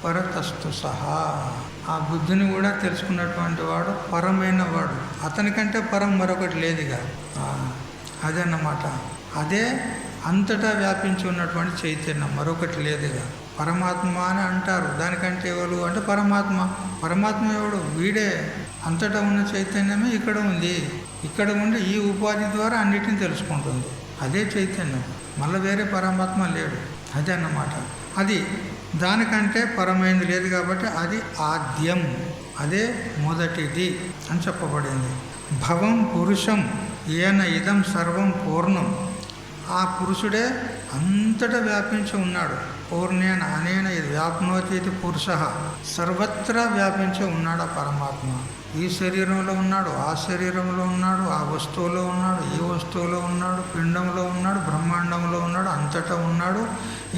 పరతస్తు సహా. ఆ బుద్ధిని కూడా తెలుసుకున్నటువంటి వాడు పరమైన వాడు, అతనికంటే పరం మరొకటి లేదుగా. అదన్నమాట. అదే అంతటా వ్యాపించి ఉన్నటువంటి చైతన్యం, మరొకటి లేదుగా. పరమాత్మ అని అంటారు, దానికంటే ఎవరు అంటే పరమాత్మ. పరమాత్మ ఎవడు? వీడే. అంతటా ఉన్న చైతన్యమే ఇక్కడ ఉంది, ఇక్కడ ఉండి ఈ ఉపాధి ద్వారా అన్నిటిని తెలుసుకుంటుంది. అదే చైతన్యం, మళ్ళీ వేరే పరమాత్మ లేడు. అదే అన్నమాట. అది దానికంటే పరమైనది లేదు కాబట్టి అది ఆద్యం, అదే మొదటిది అని చెప్పబడింది. భవం పురుషం ఏన ఇదం సర్వం పూర్ణం. ఆ పురుషుడే అంతటా వ్యాపించి ఉన్నాడు. పూర్ణేన అనేన ఇది వ్యాప్నోతి ఇది పురుష. సర్వత్రా వ్యాపించి ఉన్నాడు ఆ పరమాత్మ. ఈ శరీరంలో ఉన్నాడు, ఆ శరీరంలో ఉన్నాడు, ఆ వస్తువులో ఉన్నాడు, ఈ వస్తువులో ఉన్నాడు, పిండంలో ఉన్నాడు, బ్రహ్మాండంలో ఉన్నాడు, అంతటా ఉన్నాడు.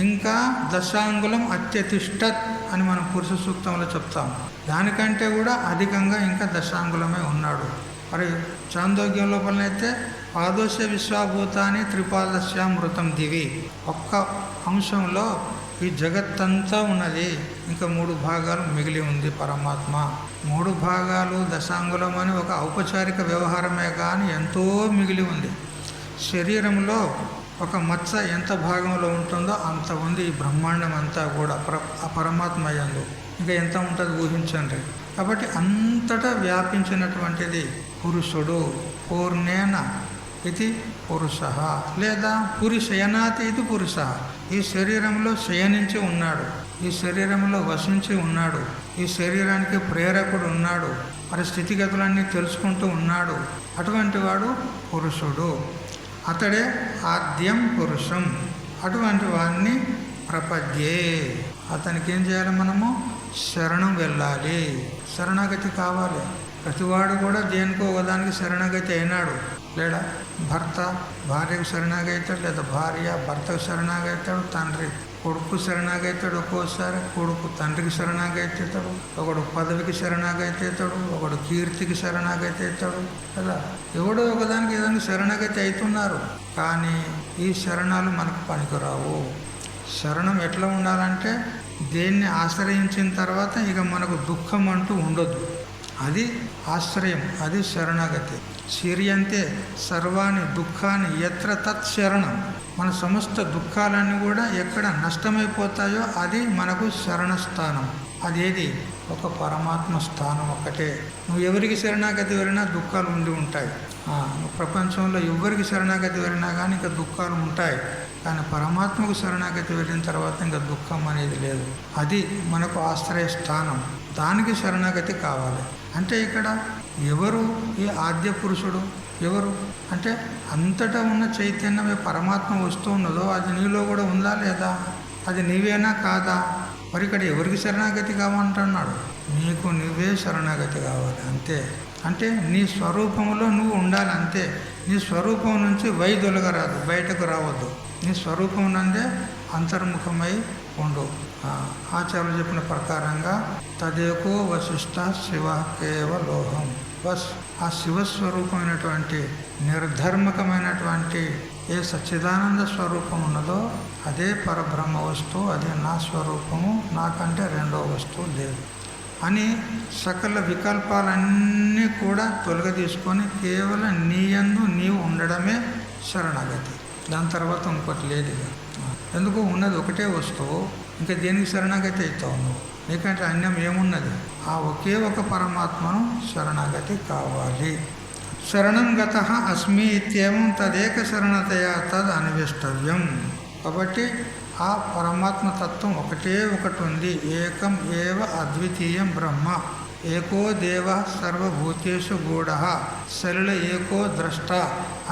ఇంకా దశాంగులం అత్యతిష్టత్ అని మనం పురుష సూక్తంలో చెప్తాం. దానికంటే కూడా అధికంగా ఇంకా దశాంగులమే ఉన్నాడు. మరి చాందోగ్యం లోపలనైతే పాదోశ విశ్వాభూతాన్ని త్రిపాదశ్యామృతం దివి. ఒక్క అంశంలో ఈ జగత్తంతా ఉన్నది, ఇంకా 3 భాగాలు మిగిలి ఉంది పరమాత్మ. 3 భాగాలు దశాంగులం అని ఒక ఔపచారిక వ్యవహారమే కానీ ఎంతో మిగిలి ఉంది. శరీరంలో ఒక మచ్చ ఎంత భాగంలో ఉంటుందో అంత ఉంది ఈ బ్రహ్మాండం అంతా కూడా ఆ పరమాత్మ యందు. ఇంకా ఎంత ఉంటుంది ఊహించండి. కాబట్టి అంతటా వ్యాపించినటువంటిది పురుషుడు. పూర్ణేన ఇది పురుష లేదా పురుషయనాతి ఇది పురుష. ఈ శరీరంలో శయనించి ఉన్నాడు, ఈ శరీరంలో వసించి ఉన్నాడు, ఈ శరీరానికి ప్రేరకుడు ఉన్నాడు, మరి స్థితిగతులన్నీ తెలుసుకుంటూ ఉన్నాడు. అటువంటి వాడు పురుషుడు. అతడే ఆద్యం పురుషం. అటువంటి వాడిని ప్రపద్యే. అతనికి ఏం చేయాలి? మనము శరణం వెళ్ళాలి, శరణాగతి కావాలి. ప్రతివాడు కూడా దేనికో ఒకదానికి శరణాగతి అయినాడు. లేడా భర్త భార్యకు శరణాగైతాడు, లేదా భార్య భర్తకు శరణాగైతాడు, తండ్రి కొడుకు శరణాగైతాడు, ఒక్కోసారి కొడుకు తండ్రికి శరణాగైతాడు, ఒకడు పదవికి శరణాగైతాడు, ఒకడు కీర్తికి శరణాగైతాడు. కదా ఎవడో ఒకదానికి ఏదైనా శరణాగతి అవుతున్నారు. కానీ ఈ శరణాలు మనకు పనికిరావు. శరణం ఎట్లా ఉండాలంటే దేన్ని ఆశ్రయించిన తర్వాత ఇక మనకు దుఃఖం అంటూ ఉండొద్దు. అది ఆశ్రయం, అది శరణాగతి. శీర్యంతే సర్వాణి దుఃఖాన్ని ఎత్ర తత్ శరణం. మన సమస్త దుఃఖాలన్నీ కూడా ఎక్కడ నష్టమైపోతాయో అది మనకు శరణస్థానం. అదేది? ఒక పరమాత్మ స్థానం ఒక్కటే. నువ్వు ఎవరికి శరణాగతి వెళ్ళినా దుఃఖాలు ఉండి ఉంటాయి. నువ్వు ప్రపంచంలో ఎవరికి శరణాగతి వెళ్ళినా కానీ ఇంకా దుఃఖాలు ఉంటాయి. కానీ పరమాత్మకు శరణాగతి వెళ్ళిన తర్వాత ఇంకా దుఃఖం అనేది లేదు. అది మనకు ఆశ్రయ స్థానం. దానికి శరణాగతి కావాలి. అంటే ఇక్కడ ఎవరు ఈ ఆద్య పురుషుడు? ఎవరు అంటే అంతటా ఉన్న చైతన్యమే పరమాత్మ వస్తూ ఉన్నదో అది నీలో కూడా ఉందా లేదా? అది నీవేనా కాదా? మరి ఇక్కడ ఎవరికి శరణాగతి కావాలంటున్నాడు? నీకు నువ్వే శరణాగతి కావాలి అంతే. అంటే నీ స్వరూపంలో నువ్వు ఉండాలి అంతే. నీ స్వరూపం నుంచి వైదొలగరాదు, బయటకు రావద్దు. నీ స్వరూపం నందే అంతర్ముఖమై ఉండు. ఆచార్యులు చెప్పిన ప్రకారంగా తదేకో వశిష్ట శివ కేవలోహం. బస్ ఆ శివస్వరూపమైనటువంటి నిర్ధర్మకమైనటువంటి ఏ సచ్చిదానంద స్వరూపం ఉన్నదో అదే పరబ్రహ్మ వస్తువు, అదే నా స్వరూపము, నాకంటే రెండో వస్తువు లేదు అని సకల వికల్పాలన్నీ కూడా తొలగదీసుకొని కేవలం నీయందు నీవు ఉండడమే శరణాగతి. దాని తర్వాత ఇంకోటి లేదు. ఎందుకు ఉన్నది ఒకటే వస్తువు, ఇంకా దేనికి శరణాగతి అవుతావు నువ్వు? నీకంటే అన్యం ఏమున్నది? ఆ ఒకే ఒక పరమాత్మను శరణాగతి కావాలి. శరణం గతః అస్మి ఇత్యేవం తదేక శరణతయా తద్ అన్వేష్టవ్యం. కాబట్టి ఆ పరమాత్మ తత్వం ఒకటే ఒకటి ఉంది. ఏకం ఏవ అద్వితీయం బ్రహ్మ, ఏకో దేవ సర్వభూతేషు గూఢ, సలిల ఏకో ద్రష్ట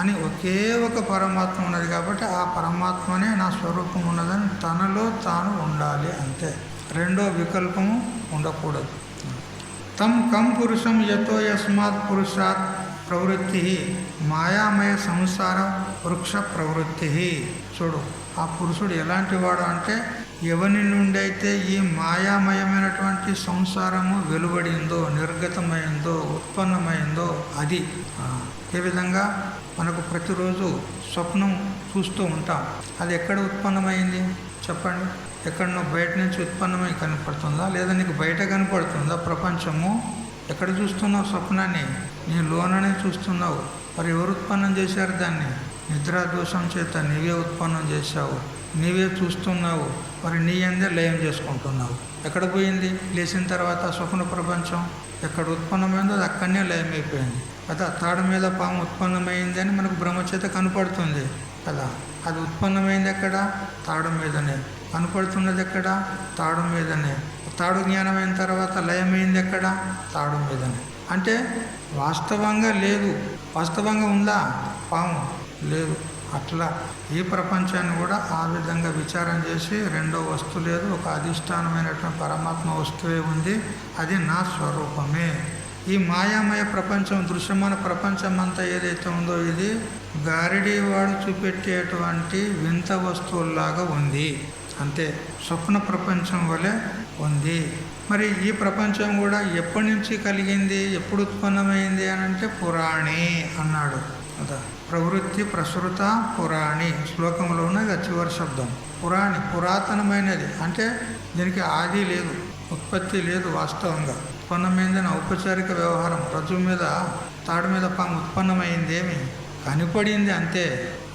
అని ఒకే ఒక పరమాత్మ ఉన్నది. కాబట్టి ఆ పరమాత్మనే నా స్వరూపం ఉన్నదని తనలో తాను ఉండాలి, అంతే. రెండో వికల్పము ఉండకూడదు. తం కం పురుషం యతో యస్మాత్ పురుషాత్ ప్రవృత్తి మాయామయ సంసార వృక్ష ప్రవృత్తి. చూడు, ఆ పురుషుడు ఎలాంటి వాడు అంటే ఎవరి నుండి అయితే ఈ మాయామయమైనటువంటి సంసారము వెలువడిందో, నిర్గతమైందో, ఉత్పన్నమైందో అది. ఏ విధంగా మనకు ప్రతిరోజు స్వప్నం చూస్తూ ఉంటాం. అది ఎక్కడ ఉత్పన్నమైంది చెప్పండి? ఎక్కడనో బయట నుంచి ఉత్పన్నమై కనపడుతుందా, లేదా నీకు బయట కనపడుతుందా ప్రపంచము? ఎక్కడ చూస్తున్నావు స్వప్నాన్ని? నీ లోననే చూస్తున్నావు. మరి ఎవరు ఉత్పన్నం చేశారు దాన్ని? నిద్రాదోషం చేత నీవే ఉత్పన్నం చేశావు, నీవే చూస్తున్నావు. మరి నీ అందే లయం చేసుకుంటున్నావు. ఎక్కడ పోయింది? లేచిన తర్వాత స్వప్న ప్రపంచం ఎక్కడ ఉత్పన్నమైందో అది అక్కడనే లయమైపోయింది కదా. తాడు మీద పాము ఉత్పన్నమైంది అని మనకు బ్రహ్మచేత కనపడుతుంది కదా. అది ఉత్పన్నమైంది ఎక్కడ? తాడు మీదనే. కనపడుతున్నది ఎక్కడ? తాడు మీదనే. తాడు జ్ఞానమైన తర్వాత లయమైంది ఎక్కడ? తాడు మీదనే. అంటే వాస్తవంగా లేదు. వాస్తవంగా ఉందా పాము? లేదు. అట్లా ఈ ప్రపంచాన్ని కూడా ఆ విధంగా విచారం చేసి రెండో వస్తువు లేదు, ఒక అధిష్టానమైనటువంటి పరమాత్మ వస్తువే ఉంది, అది నా స్వరూపమే. ఈ మాయామయ ప్రపంచం, దృశ్యమాన ప్రపంచం అంతా ఏదైతే ఉందో ఇది గారిడి వాడు చూపెట్టేటువంటి వింత వస్తువుల్లాగా ఉంది, అంతే. స్వప్న ప్రపంచం వలె ఉంది. మరి ఈ ప్రపంచం కూడా ఎప్పటి నుంచి కలిగింది, ఎప్పుడు ఉత్పన్నమైంది అని అంటే పురాణి అన్నాడు కదా. ప్రవృత్తి ప్రసృత పురాణి శ్లోకంలో ఉన్నది చివరి శబ్దం. పురాణి పురాతనమైనది అంటే దీనికి ఆది లేదు, ఉత్పత్తి లేదు. వాస్తవంగా ఉత్పన్నమైందని ఔపచారిక వ్యవహారం. రజ్జు మీద తాడు మీద పాము ఉత్పన్నమైంది ఏమి? కనిపడింది అంతే.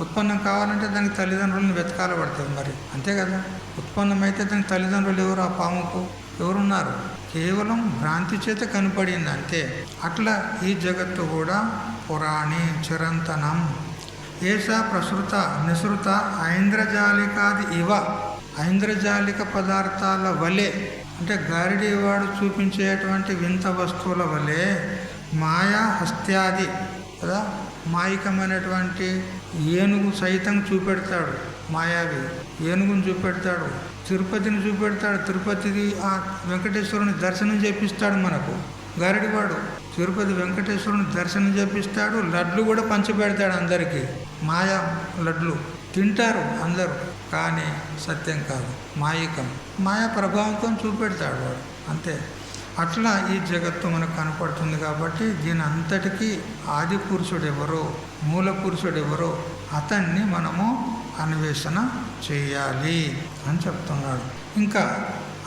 ఉత్పన్నం కావాలంటే దానికి తల్లిదండ్రులను వెతకాల పడుతుంది మరి, అంతే కదా. ఉత్పన్నమైతే దానికి తల్లిదండ్రులు ఎవరు? ఆ పాముకు ఎవరున్నారు? కేవలం భ్రాంతి చేత కనపడింది అంతే. అట్లా ఈ జగత్తు కూడా పురాణి చిరంతనం. ఏషా ప్రసృత నిసృత ఐంద్రజాలికాది ఇవ, ఐంద్రజాలిక పదార్థాల వలె అంటే గారిడి వాడు చూపించేటువంటి వింత వస్తువుల వలె మాయా హస్త్యాది కదా. మాయికమైనటువంటి ఏనుగు సైతం చూపెడతాడు. మాయావి ఏనుగును చూపెడతాడు, తిరుపతిని చూపెడతాడు. తిరుపతికి ఆ వెంకటేశ్వరుని దర్శనం చేపిస్తాడు మనకు గారిడివాడు. తిరుపతి వెంకటేశ్వరుని దర్శనం చేపిస్తాడు. లడ్లు కూడా పంచిపెడతాడు అందరికీ. మాయా లడ్లు తింటారు అందరూ, కానీ సత్యం కాదు, మాయికం. మాయా ప్రభావంతో చూపెడతాడు వాడు, అంతే. అట్లా ఈ జగత్తు మనకు కనపడుతుంది. కాబట్టి దీని అంతటికీ ఆది పురుషుడు ఎవరో, మూల పురుషుడు ఎవరో అతన్ని మనము అన్వేషణ చేయాలి అని చెప్తున్నాడు. ఇంకా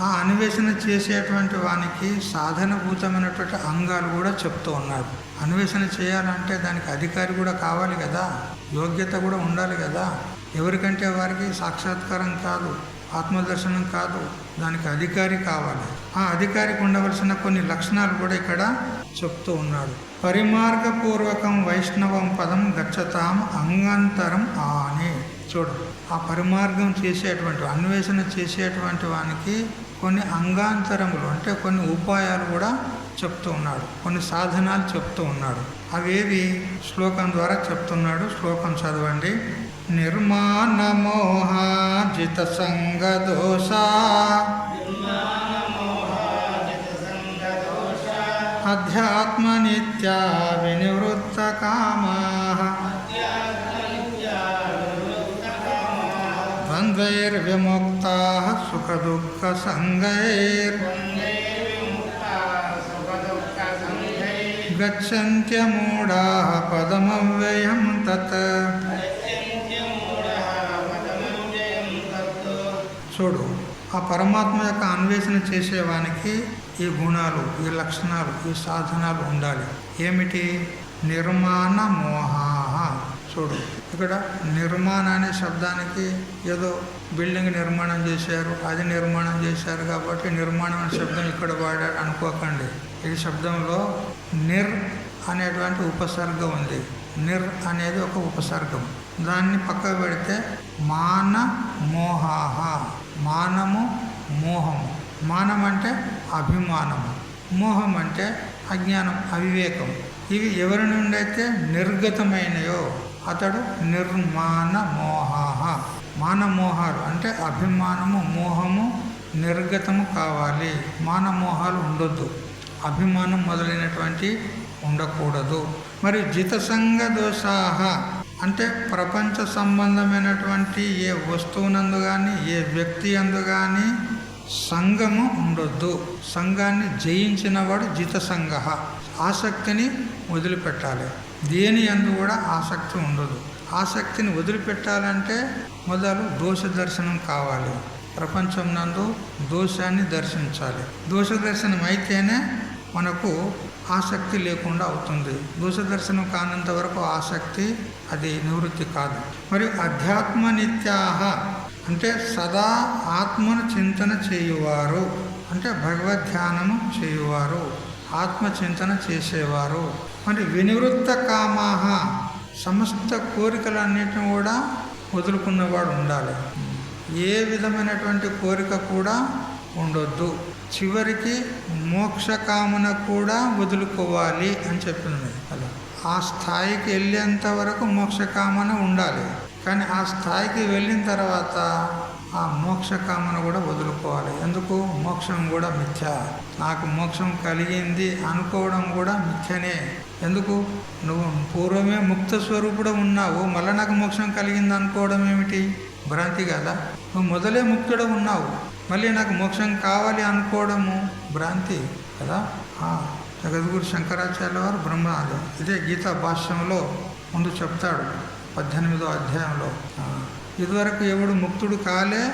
ఆ అన్వేషణ చేసేటువంటి వానికి సాధనభూతమైనటువంటి అంగాలు కూడా చెప్తూ ఉన్నాడు. అన్వేషణ చేయాలంటే దానికి అధికారి కూడా కావాలి కదా, యోగ్యత కూడా ఉండాలి కదా. ఎవరికంటే వారికి సాక్షాత్కారం కాదు, ఆత్మదర్శనం కాదు, దానికి అధికారి కావాలి. ఆ అధికారికి ఉండవలసిన కొన్ని లక్షణాలు కూడా ఇక్కడ చెప్తూ ఉన్నాడు. పరిమార్గపూర్వకం వైష్ణవం పదం గచ్చతాం అంగాంతరం అని. చూడు, ఆ పరిమార్గం చేసేటువంటి అన్వేషణ చేసేటువంటి వానికి కొన్ని అంగాంతరములు అంటే కొన్ని ఉపాయాలు కూడా చెప్తూ ఉన్నాడు, కొన్ని సాధనాలు చెప్తూ ఉన్నాడు. అవేవి శ్లోకం ద్వారా చెప్తున్నాడు. శ్లోకం చదవండి. నిర్మాణమోహాజిత సంగదోష అధ్యాత్మ నిత్యా వినివృత్త కామా ద్వంద్వ ద్వంద్వైర్విముక్తాః సుఖదుఃఖసంగైర్ గచ్చంత్యమూఢాః పదమవ్యయం తత్. చూడు, ఆ పరమాత్మ యొక్క అన్వేషణ చేసేవానికి ఈ గుణాలు, ఈ లక్షణాలు, ఈ సాధనాలు ఉండాలి. ఏమిటి? నిర్మాణ మోహాః. చూడు, ఇక్కడ నిర్మాణ అనే శబ్దానికి ఏదో బిల్డింగ్ నిర్మాణం చేశారు, అది నిర్మాణం చేశారు కాబట్టి నిర్మాణం అనే శబ్దం ఇక్కడ వాడాడు అనుకోకండి. ఈ శబ్దంలో నిర్ అనేటువంటి ఉపసర్గ ఉంది. నిర్ అనేది ఒక ఉపసర్గం. దాన్ని పక్కకు పెడితే మాన మోహాహ. మానము, మోహము. మానం అంటే అభిమానము, మోహం అంటే అజ్ఞానం, అవివేకం. ఇవి ఎవరి నుండి అయితే నిర్గతమైనయో అతడు నిర్మాణ మోహాహ. మానమోహాలు అంటే అభిమానము, మోహము నిర్గతము కావాలి. మానమోహాలు ఉండొద్దు, అభిమానం మొదలైనటువంటి ఉండకూడదు. మరి జితసంగ దోషాహ అంటే ప్రపంచ సంబంధమైనటువంటి ఏ వస్తువునందు కానీ ఏ వ్యక్తి అందు కానీ సంగము ఉండొద్దు. సంఘాన్ని జయించినవాడు జితసంగ. ఆసక్తిని వదిలిపెట్టాలి. దేని యందు కూడా ఆసక్తి ఉండదు. ఆసక్తిని వదిలిపెట్టాలంటే మొదలు దోష దర్శనం కావాలి. ప్రపంచం నందు దోషాన్ని దర్శించాలి. దోష దర్శనం అయితేనే మనకు ఆసక్తి లేకుండా అవుతుంది. దోష దర్శనం కానంత వరకు ఆసక్తి అది నివృత్తి కాదు. మరి అధ్యాత్మ నిత్యాహ అంటే సదా ఆత్మను చింతన చేయువారు, అంటే భగవద్ధ్యానము చేయువారు, ఆత్మచింతన చేసేవారు. మరి వినివృత్త కామాహ సమస్త కోరికలన్నిటిని కూడా వదులుకున్నవాడు ఉండాలి. ఏ విధమైనటువంటి కోరిక కూడా ఉండొద్దు. చివరికి మోక్షకామన కూడా వదులుకోవాలి అని చెప్పింది. అలా ఆ స్థాయికి వెళ్ళేంత వరకు మోక్షకామన ఉండాలి. కానీ ఆ స్థాయికి వెళ్ళిన తర్వాత ఆ మోక్షకామన కూడా వదులుకోవాలి. ఎందుకు? మోక్షం కూడా మిథ్య. నాకు మోక్షం కలిగింది అనుకోవడం కూడా మిథ్యనే. ఎందుకు? నువ్వు పూర్వమే ముక్త స్వరూపుడు ఉన్నావు, మళ్ళీ నాకు మోక్షం కలిగింది అనుకోవడం ఏమిటి? భ్రాంతి కదా. నువ్వు మొదలే ముక్తుడు ఉన్నావు, మళ్ళీ నాకు మోక్షం కావాలి అనుకోవడము భ్రాంతి కదా. జగద్గురు శంకరాచార్య వారు బ్రహ్మనాథ ఇదే గీతా భాష్యంలో ముందు చెప్తాడు 18వ అధ్యాయంలో. ఇదివరకు ఎవడు ముక్తుడు కాలే,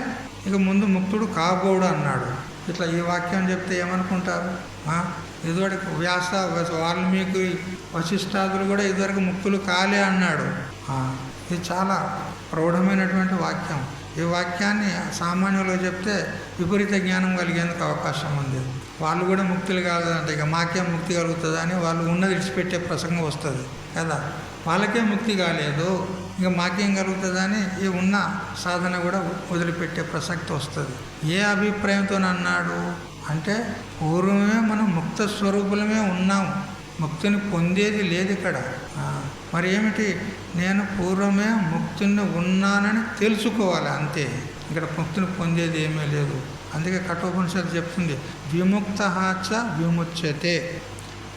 ఇక ముందు ముక్తుడు కాబోడు అన్నాడు. ఇట్లా ఈ వాక్యం చెప్తే ఏమనుకుంటారు? ఇదివరకు వ్యాస, వాల్మీకి, వశిష్ఠాదులు కూడా ఇదివరకు ముక్తులు కాలే అన్నాడు. ఇది చాలా ప్రౌఢమైనటువంటి వాక్యం. ఈ వాక్యాన్ని సామాన్యులుగా చెప్తే విపరీత జ్ఞానం కలిగేందుకు అవకాశం ఉంది. వాళ్ళు కూడా ముక్తులు కాలేదంటే ఇక మాకేం ముక్తి కలుగుతుంది అని వాళ్ళు ఉన్నది విడిచిపెట్టే ప్రసంగం వస్తుంది కదా. వాళ్ళకే ముక్తి కాలేదు, ఇంకా మాకేం కలుగుతుందని ఈ ఉన్న సాధన కూడా వదిలిపెట్టే ప్రసక్తి వస్తుంది. ఏ అభిప్రాయంతో అన్నాడు అంటే పూర్వమే మనం ముక్త స్వరూపులమే ఉన్నాం, ముక్తిని పొందేది లేదు ఇక్కడ. మరి ఏమిటి? నేను పూర్వమే ముక్తిని ఉన్నానని తెలుసుకోవాలి అంతే. ఇక్కడ ముక్తిని పొందేది ఏమీ లేదు. అందుకే కఠోపనిషత్తు చెప్తుంది విముక్తః విముచ్యతే.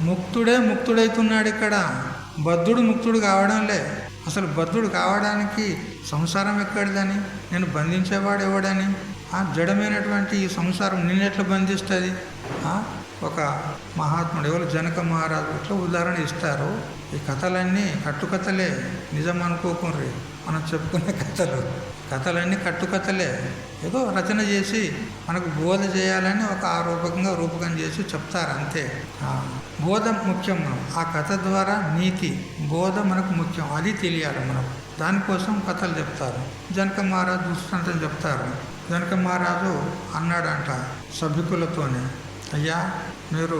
ముక్తుడే ముక్తుడైతున్నాడు ఇక్కడ, బద్ధుడు ముక్తుడు కావడంలే. అసలు బద్ధుడు కావడానికి సంసారం ఎక్కడిదని, నేను బంధించేవాడు ఎవడని, జడమైనటువంటి ఈ సంసారం నిన్నెట్లా బంధిస్తుంది? ఒక మహాత్ముడు ఎవరు జనక మహారాజు ఇట్లా ఉదాహరణ ఇస్తారు. ఈ కథలన్నీ కట్టుకథలే, నిజం అనుకోకుండ్రి. మనం చెప్పుకునే కథలన్నీ కట్టుకథలే. ఏదో రచన చేసి మనకు బోధ చేయాలని ఒక రూపకం చేసి చెప్తారు అంతే. బోధ ముఖ్యం. మనం ఆ కథ ద్వారా నీతి బోధ మనకు ముఖ్యం, అది తెలియాలి మనకు. దానికోసం కథలు చెప్తారు. జనక మహారాజు దృష్టాంతం చెప్తారు. జనక మహారాజు అన్నాడంట సభికులతోనే, అయ్యా మీరు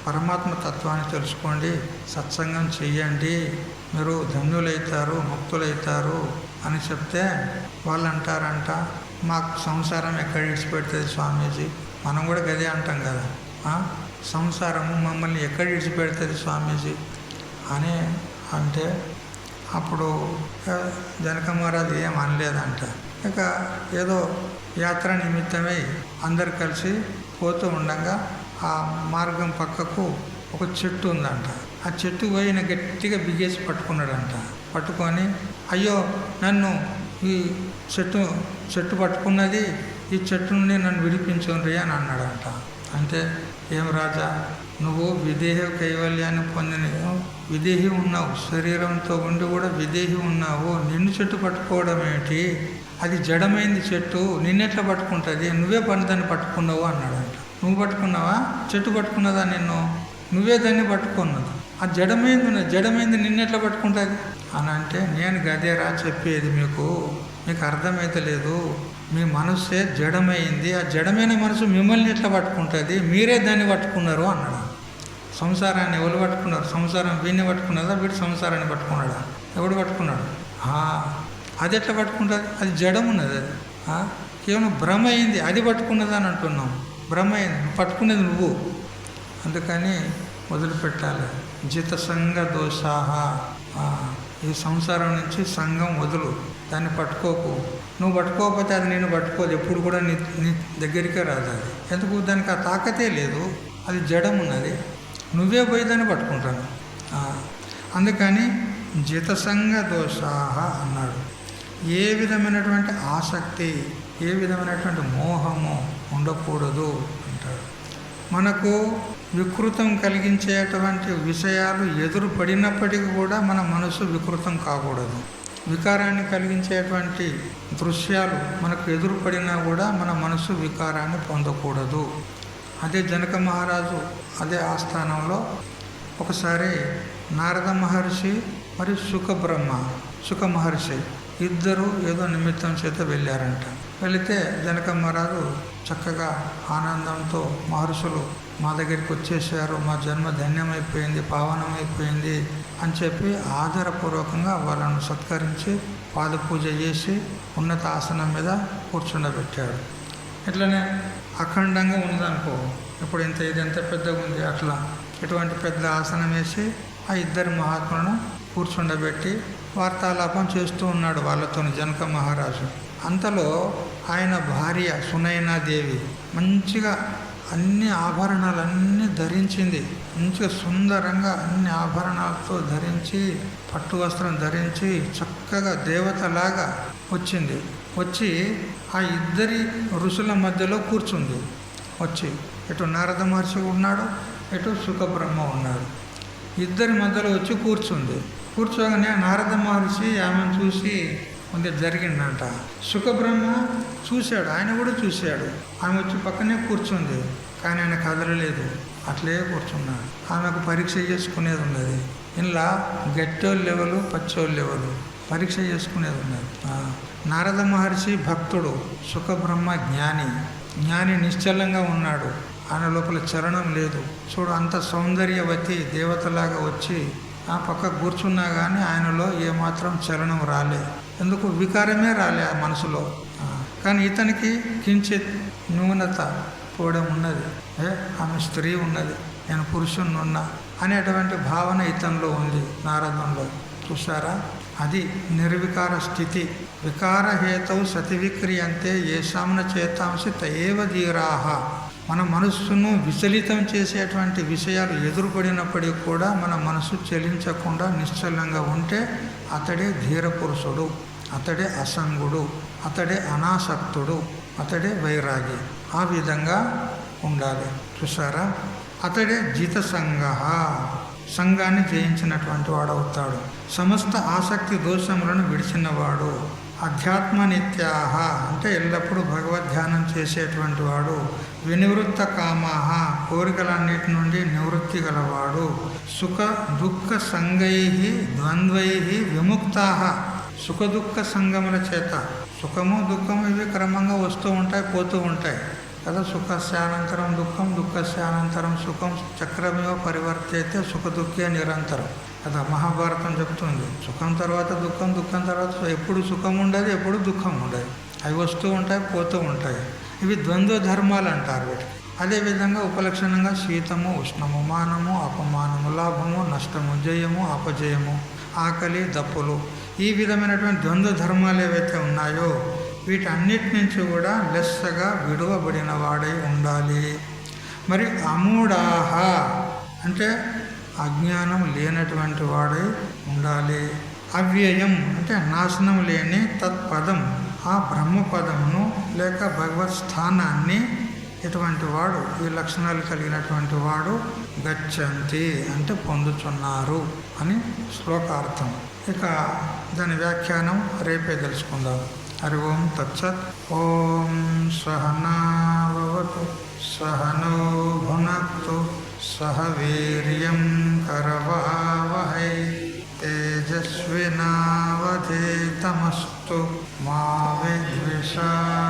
పరమాత్మ తత్వాన్ని తెలుసుకోండి, సత్సంగం చెయ్యండి, మీరు ధన్యులైతారు, ముక్తులైతారు అని చెప్తే వాళ్ళు అంటారంట, మాకు సంసారం ఎక్కడ విడిచిపెడుతుంది స్వామీజీ? మనం కూడా గదే అంటాం కదా, సంసారము మమ్మల్ని ఎక్కడ విడిచిపెడుతుంది స్వామీజీ అని అంటే అప్పుడు జనక మహారాజు ఏం అనలేదంట. ఇక ఏదో యాత్ర నిమిత్తమై అందరు కలిసి పోతూ ఉండగా ఆ మార్గం పక్కకు ఒక చెట్టు ఉందంట. ఆ చెట్టు పోయిన గట్టిగా బిగేసి పట్టుకున్నాడంట. పట్టుకొని అయ్యో నన్ను ఈ చెట్టు పట్టుకున్నది, ఈ చెట్టు నుండి నన్ను విడిపించుండ్రి అని అన్నాడంట. అంటే ఏం రాజా, నువ్వు విదేహి కైవల్యాన్ని పొందిన విదేహి ఉన్నావు, శరీరంతో ఉండి కూడా విదేహి ఉన్నావు, నిన్ను చెట్టు పట్టుకోవడం ఏంటి, అది జడమైంది చెట్టు, నిన్నెట్లా పట్టుకుంటుంది, నువ్వే దాన్ని పట్టుకున్నావు అన్నాడంట. నువ్వు పట్టుకున్నావా, చెట్టు పట్టుకున్నదా నిన్ను, నువ్వే దాన్ని పట్టుకున్నది, ఆ జడమైంది నిన్నెట్లా పట్టుకుంటుంది అని అంటే, నేను గదేరా చెప్పేది, మీకు అర్థమైతే లేదు, మీ మనస్సే జడమైంది, ఆ జడమైన మనసు మిమ్మల్ని ఎట్లా పట్టుకుంటుంది, మీరే దాన్ని పట్టుకున్నారు అన్నాడు. సంసారాన్ని ఎవరు పట్టుకున్నారు, సంసారం వీడిని పట్టుకున్నదా, వీడు సంసారాన్ని పట్టుకున్నాడా, ఎవడు పట్టుకున్నాడు, అది ఎట్లా పట్టుకుంటుంది, అది జడం ఉన్నది, అది కేవలం భ్రమ అయింది, అది పట్టుకున్నది అని అంటున్నాం, భ్రమ అయింది, పట్టుకునేది నువ్వు. అందుకని వదిలిపెట్టాలి. జిత సంగ దోషాహ, ఈ సంసారం నుంచి సంఘం వదులు, దాన్ని పట్టుకోకు, నువ్వు పట్టుకోకపోతే అది నేను పట్టుకోదు, ఎప్పుడు కూడా నీ దగ్గరికే రాదు అది, ఎందుకు, దానికి ఆ తాకతే లేదు, అది జడం ఉన్నది, నువ్వే పోయి దాన్ని పట్టుకుంటాను. అందుకని జితసంగ దోషాహ అన్నాడు. ఏ విధమైనటువంటి ఆసక్తి, ఏ విధమైనటువంటి మోహము ఉండకూడదు అంటాడు. మనకు వికృతం కలిగించేటువంటి విషయాలు ఎదురు పడినప్పటికీ కూడా మన మనసు వికృతం కాకూడదు. వికారాన్ని కలిగించేటువంటి దృశ్యాలు మనకు ఎదురుపడినా కూడా మన మనసు వికారాన్ని పొందకూడదు. అదే జనక మహారాజు అదే ఆస్థానంలో ఒకసారి నారద మహర్షి మరియు సుఖ మహర్షి ఇద్దరు ఏదో నిమిత్తం చేత వెళ్ళారంట. వెళితే జనక మహారాజు చక్కగా ఆనందంతో, మహర్షులు మా దగ్గరికి వచ్చేసారు, మా జన్మ ధన్యమైపోయింది, పావనమైపోయింది అని చెప్పి ఆదరపూర్వకంగా వాళ్ళను సత్కరించి పాదపూజ చేసి ఉన్నత ఆసనం మీద కూర్చుండబెట్టాడు. ఇట్లనే అఖండంగా ఉందనుకో, ఇప్పుడు ఇదెంత పెద్దగా ఉంది, అట్లా ఇటువంటి పెద్ద ఆసనం వేసి ఆ ఇద్దరు మహాత్ములను కూర్చుండబెట్టి వార్తాలాపం చేస్తూ ఉన్నాడు వాళ్ళతో జనక మహారాజు. అంతలో ఆయన భార్య సునయనాదేవి మంచిగా అన్ని ఆభరణాలన్నీ ధరించింది, మంచిగా సుందరంగా అన్ని ఆభరణాలతో ధరించి, పట్టు వస్త్రం ధరించి చక్కగా దేవతలాగా వచ్చింది. వచ్చి ఆ ఇద్దరి ఋషుల మధ్యలో కూర్చుంది. వచ్చి ఇటు నారద మహర్షి ఉన్నాడు, ఇటు సుఖబ్రహ్మ ఉన్నాడు. ఇద్దరి మధ్యలో వచ్చి కూర్చుంది. కూర్చోగానే నారద మహర్షి ఆమెను చూసి ముందే జరిగిందంట. సుఖబ్రహ్మ చూశాడు, ఆయన కూడా చూశాడు. ఆమె వచ్చి పక్కనే కూర్చుంది, కానీ ఆయన కదలలేదు, అట్లే కూర్చున్నాడు. ఆమెకు పరీక్ష చేసుకునేది ఉన్నది. ఇలా గట్టోళ్ళు లెవెలు, పచ్చోళ్ళు లెవెలు పరీక్ష చేసుకునేది ఉన్నది. నారద మహర్షి భక్తుడు, సుఖబ్రహ్మ జ్ఞాని నిశ్చలంగా ఉన్నాడు, ఆయన లోపల చలనం లేదు. చూడు, అంత సౌందర్యవతి దేవతలాగా వచ్చి ఆ పక్క కూర్చున్నా కానీ ఆయనలో ఏమాత్రం చలనం రాలే. ఎందుకు, వికారమే రాలే ఆ మనసులో. కానీ ఇతనికి కించిత్ న్యూనత పోవడం ఉన్నది. ఆమె స్త్రీ ఉన్నది, నేను పురుషుని ఉన్నా అనేటువంటి భావన ఇతనిలో ఉంది, నారదంలో. చూసారా, అది నిర్వికార స్థితి. వికారహేతవు సతివిక్రియంతే ఏషాంన చేతాంసి తయేవ ధీరాహ. మన మనస్సును విచలితం చేసేటువంటి విషయాలు ఎదురుపడినప్పటికీ కూడా మన మనసు చలించకుండా నిశ్చలంగా ఉంటే అతడే ధీరపురుషుడు, అతడే అసంగుడు, అతడే అనాసక్తుడు, అతడే వైరాగి. ఆ విధంగా ఉండాలి. చూసారా, అతడే జితసంగ, సంఘాన్ని జయించినటువంటి వాడవుతాడు. సమస్త ఆసక్తి దోషములను విడిచినవాడు. అధ్యాత్మ నిత్యాహ అంటే ఎల్లప్పుడూ భగవద్ధ్యానం చేసేటువంటి వాడు. వినివృత్త కామాహ కోరికలన్నిటి నుండి నివృత్తి గలవాడు. సుఖ దుఃఖ సంగై ద్వంద్వై విముక్తాహ. సుఖ దుఃఖ సంగముల చేత, సుఖము దుఃఖము ఇవి క్రమంగా వస్తూ ఉంటాయి, పోతూ ఉంటాయి కదా. సుఖస్యానంతరం దుఃఖం, దుఃఖస్యానంతరం సుఖం, చక్రమేవ పరివర్తైతే సుఖ దుఃఖే నిరంతరం కదా మహాభారతం చెప్తుంది. సుఖం తర్వాత దుఃఖం, దుఃఖం తర్వాత ఎప్పుడు సుఖం ఉండదు, ఎప్పుడు దుఃఖం ఉండదు. అవి వస్తూ ఉంటాయి, పోతూ ఉంటాయి. ఇవి ద్వంద్వ ధర్మాలు అంటారు వీటికి. అదేవిధంగా ఉపలక్షణంగా శీతము, ఉష్ణము, మానము, అపమానము, లాభము, నష్టము, జయము, అపజయము, ఆకలి, దప్పులు, ఈ విధమైనటువంటి ద్వంద్వ ధర్మాలు ఏవైతే ఉన్నాయో వీటన్నిటి నుంచి కూడా లెస్సగా విడువబడిన వాడై ఉండాలి. మరి అమూఢాహ అంటే అజ్ఞానం లేనటువంటి వాడై ఉండాలి. అవ్యయం అంటే నాశనం లేని తత్పదం, ఆ బ్రహ్మపదమును లేక భగవత్ స్థానాన్ని ఇటువంటి వాడు, ఈ లక్షణాలు కలిగినటువంటి వాడు గచ్చంతి అంటే పొందుతున్నారు అని శ్లోకార్థం. ఇక దాని వ్యాఖ్యానం రేపే తెలుసుకుందాం. హరి ఓం తత్సత్. ఓం సహనావతు సహనో భునక్తు సహ వీర్యం కరవావహై తేజస్వినావధీతమస్తు మా విద్విషావహై.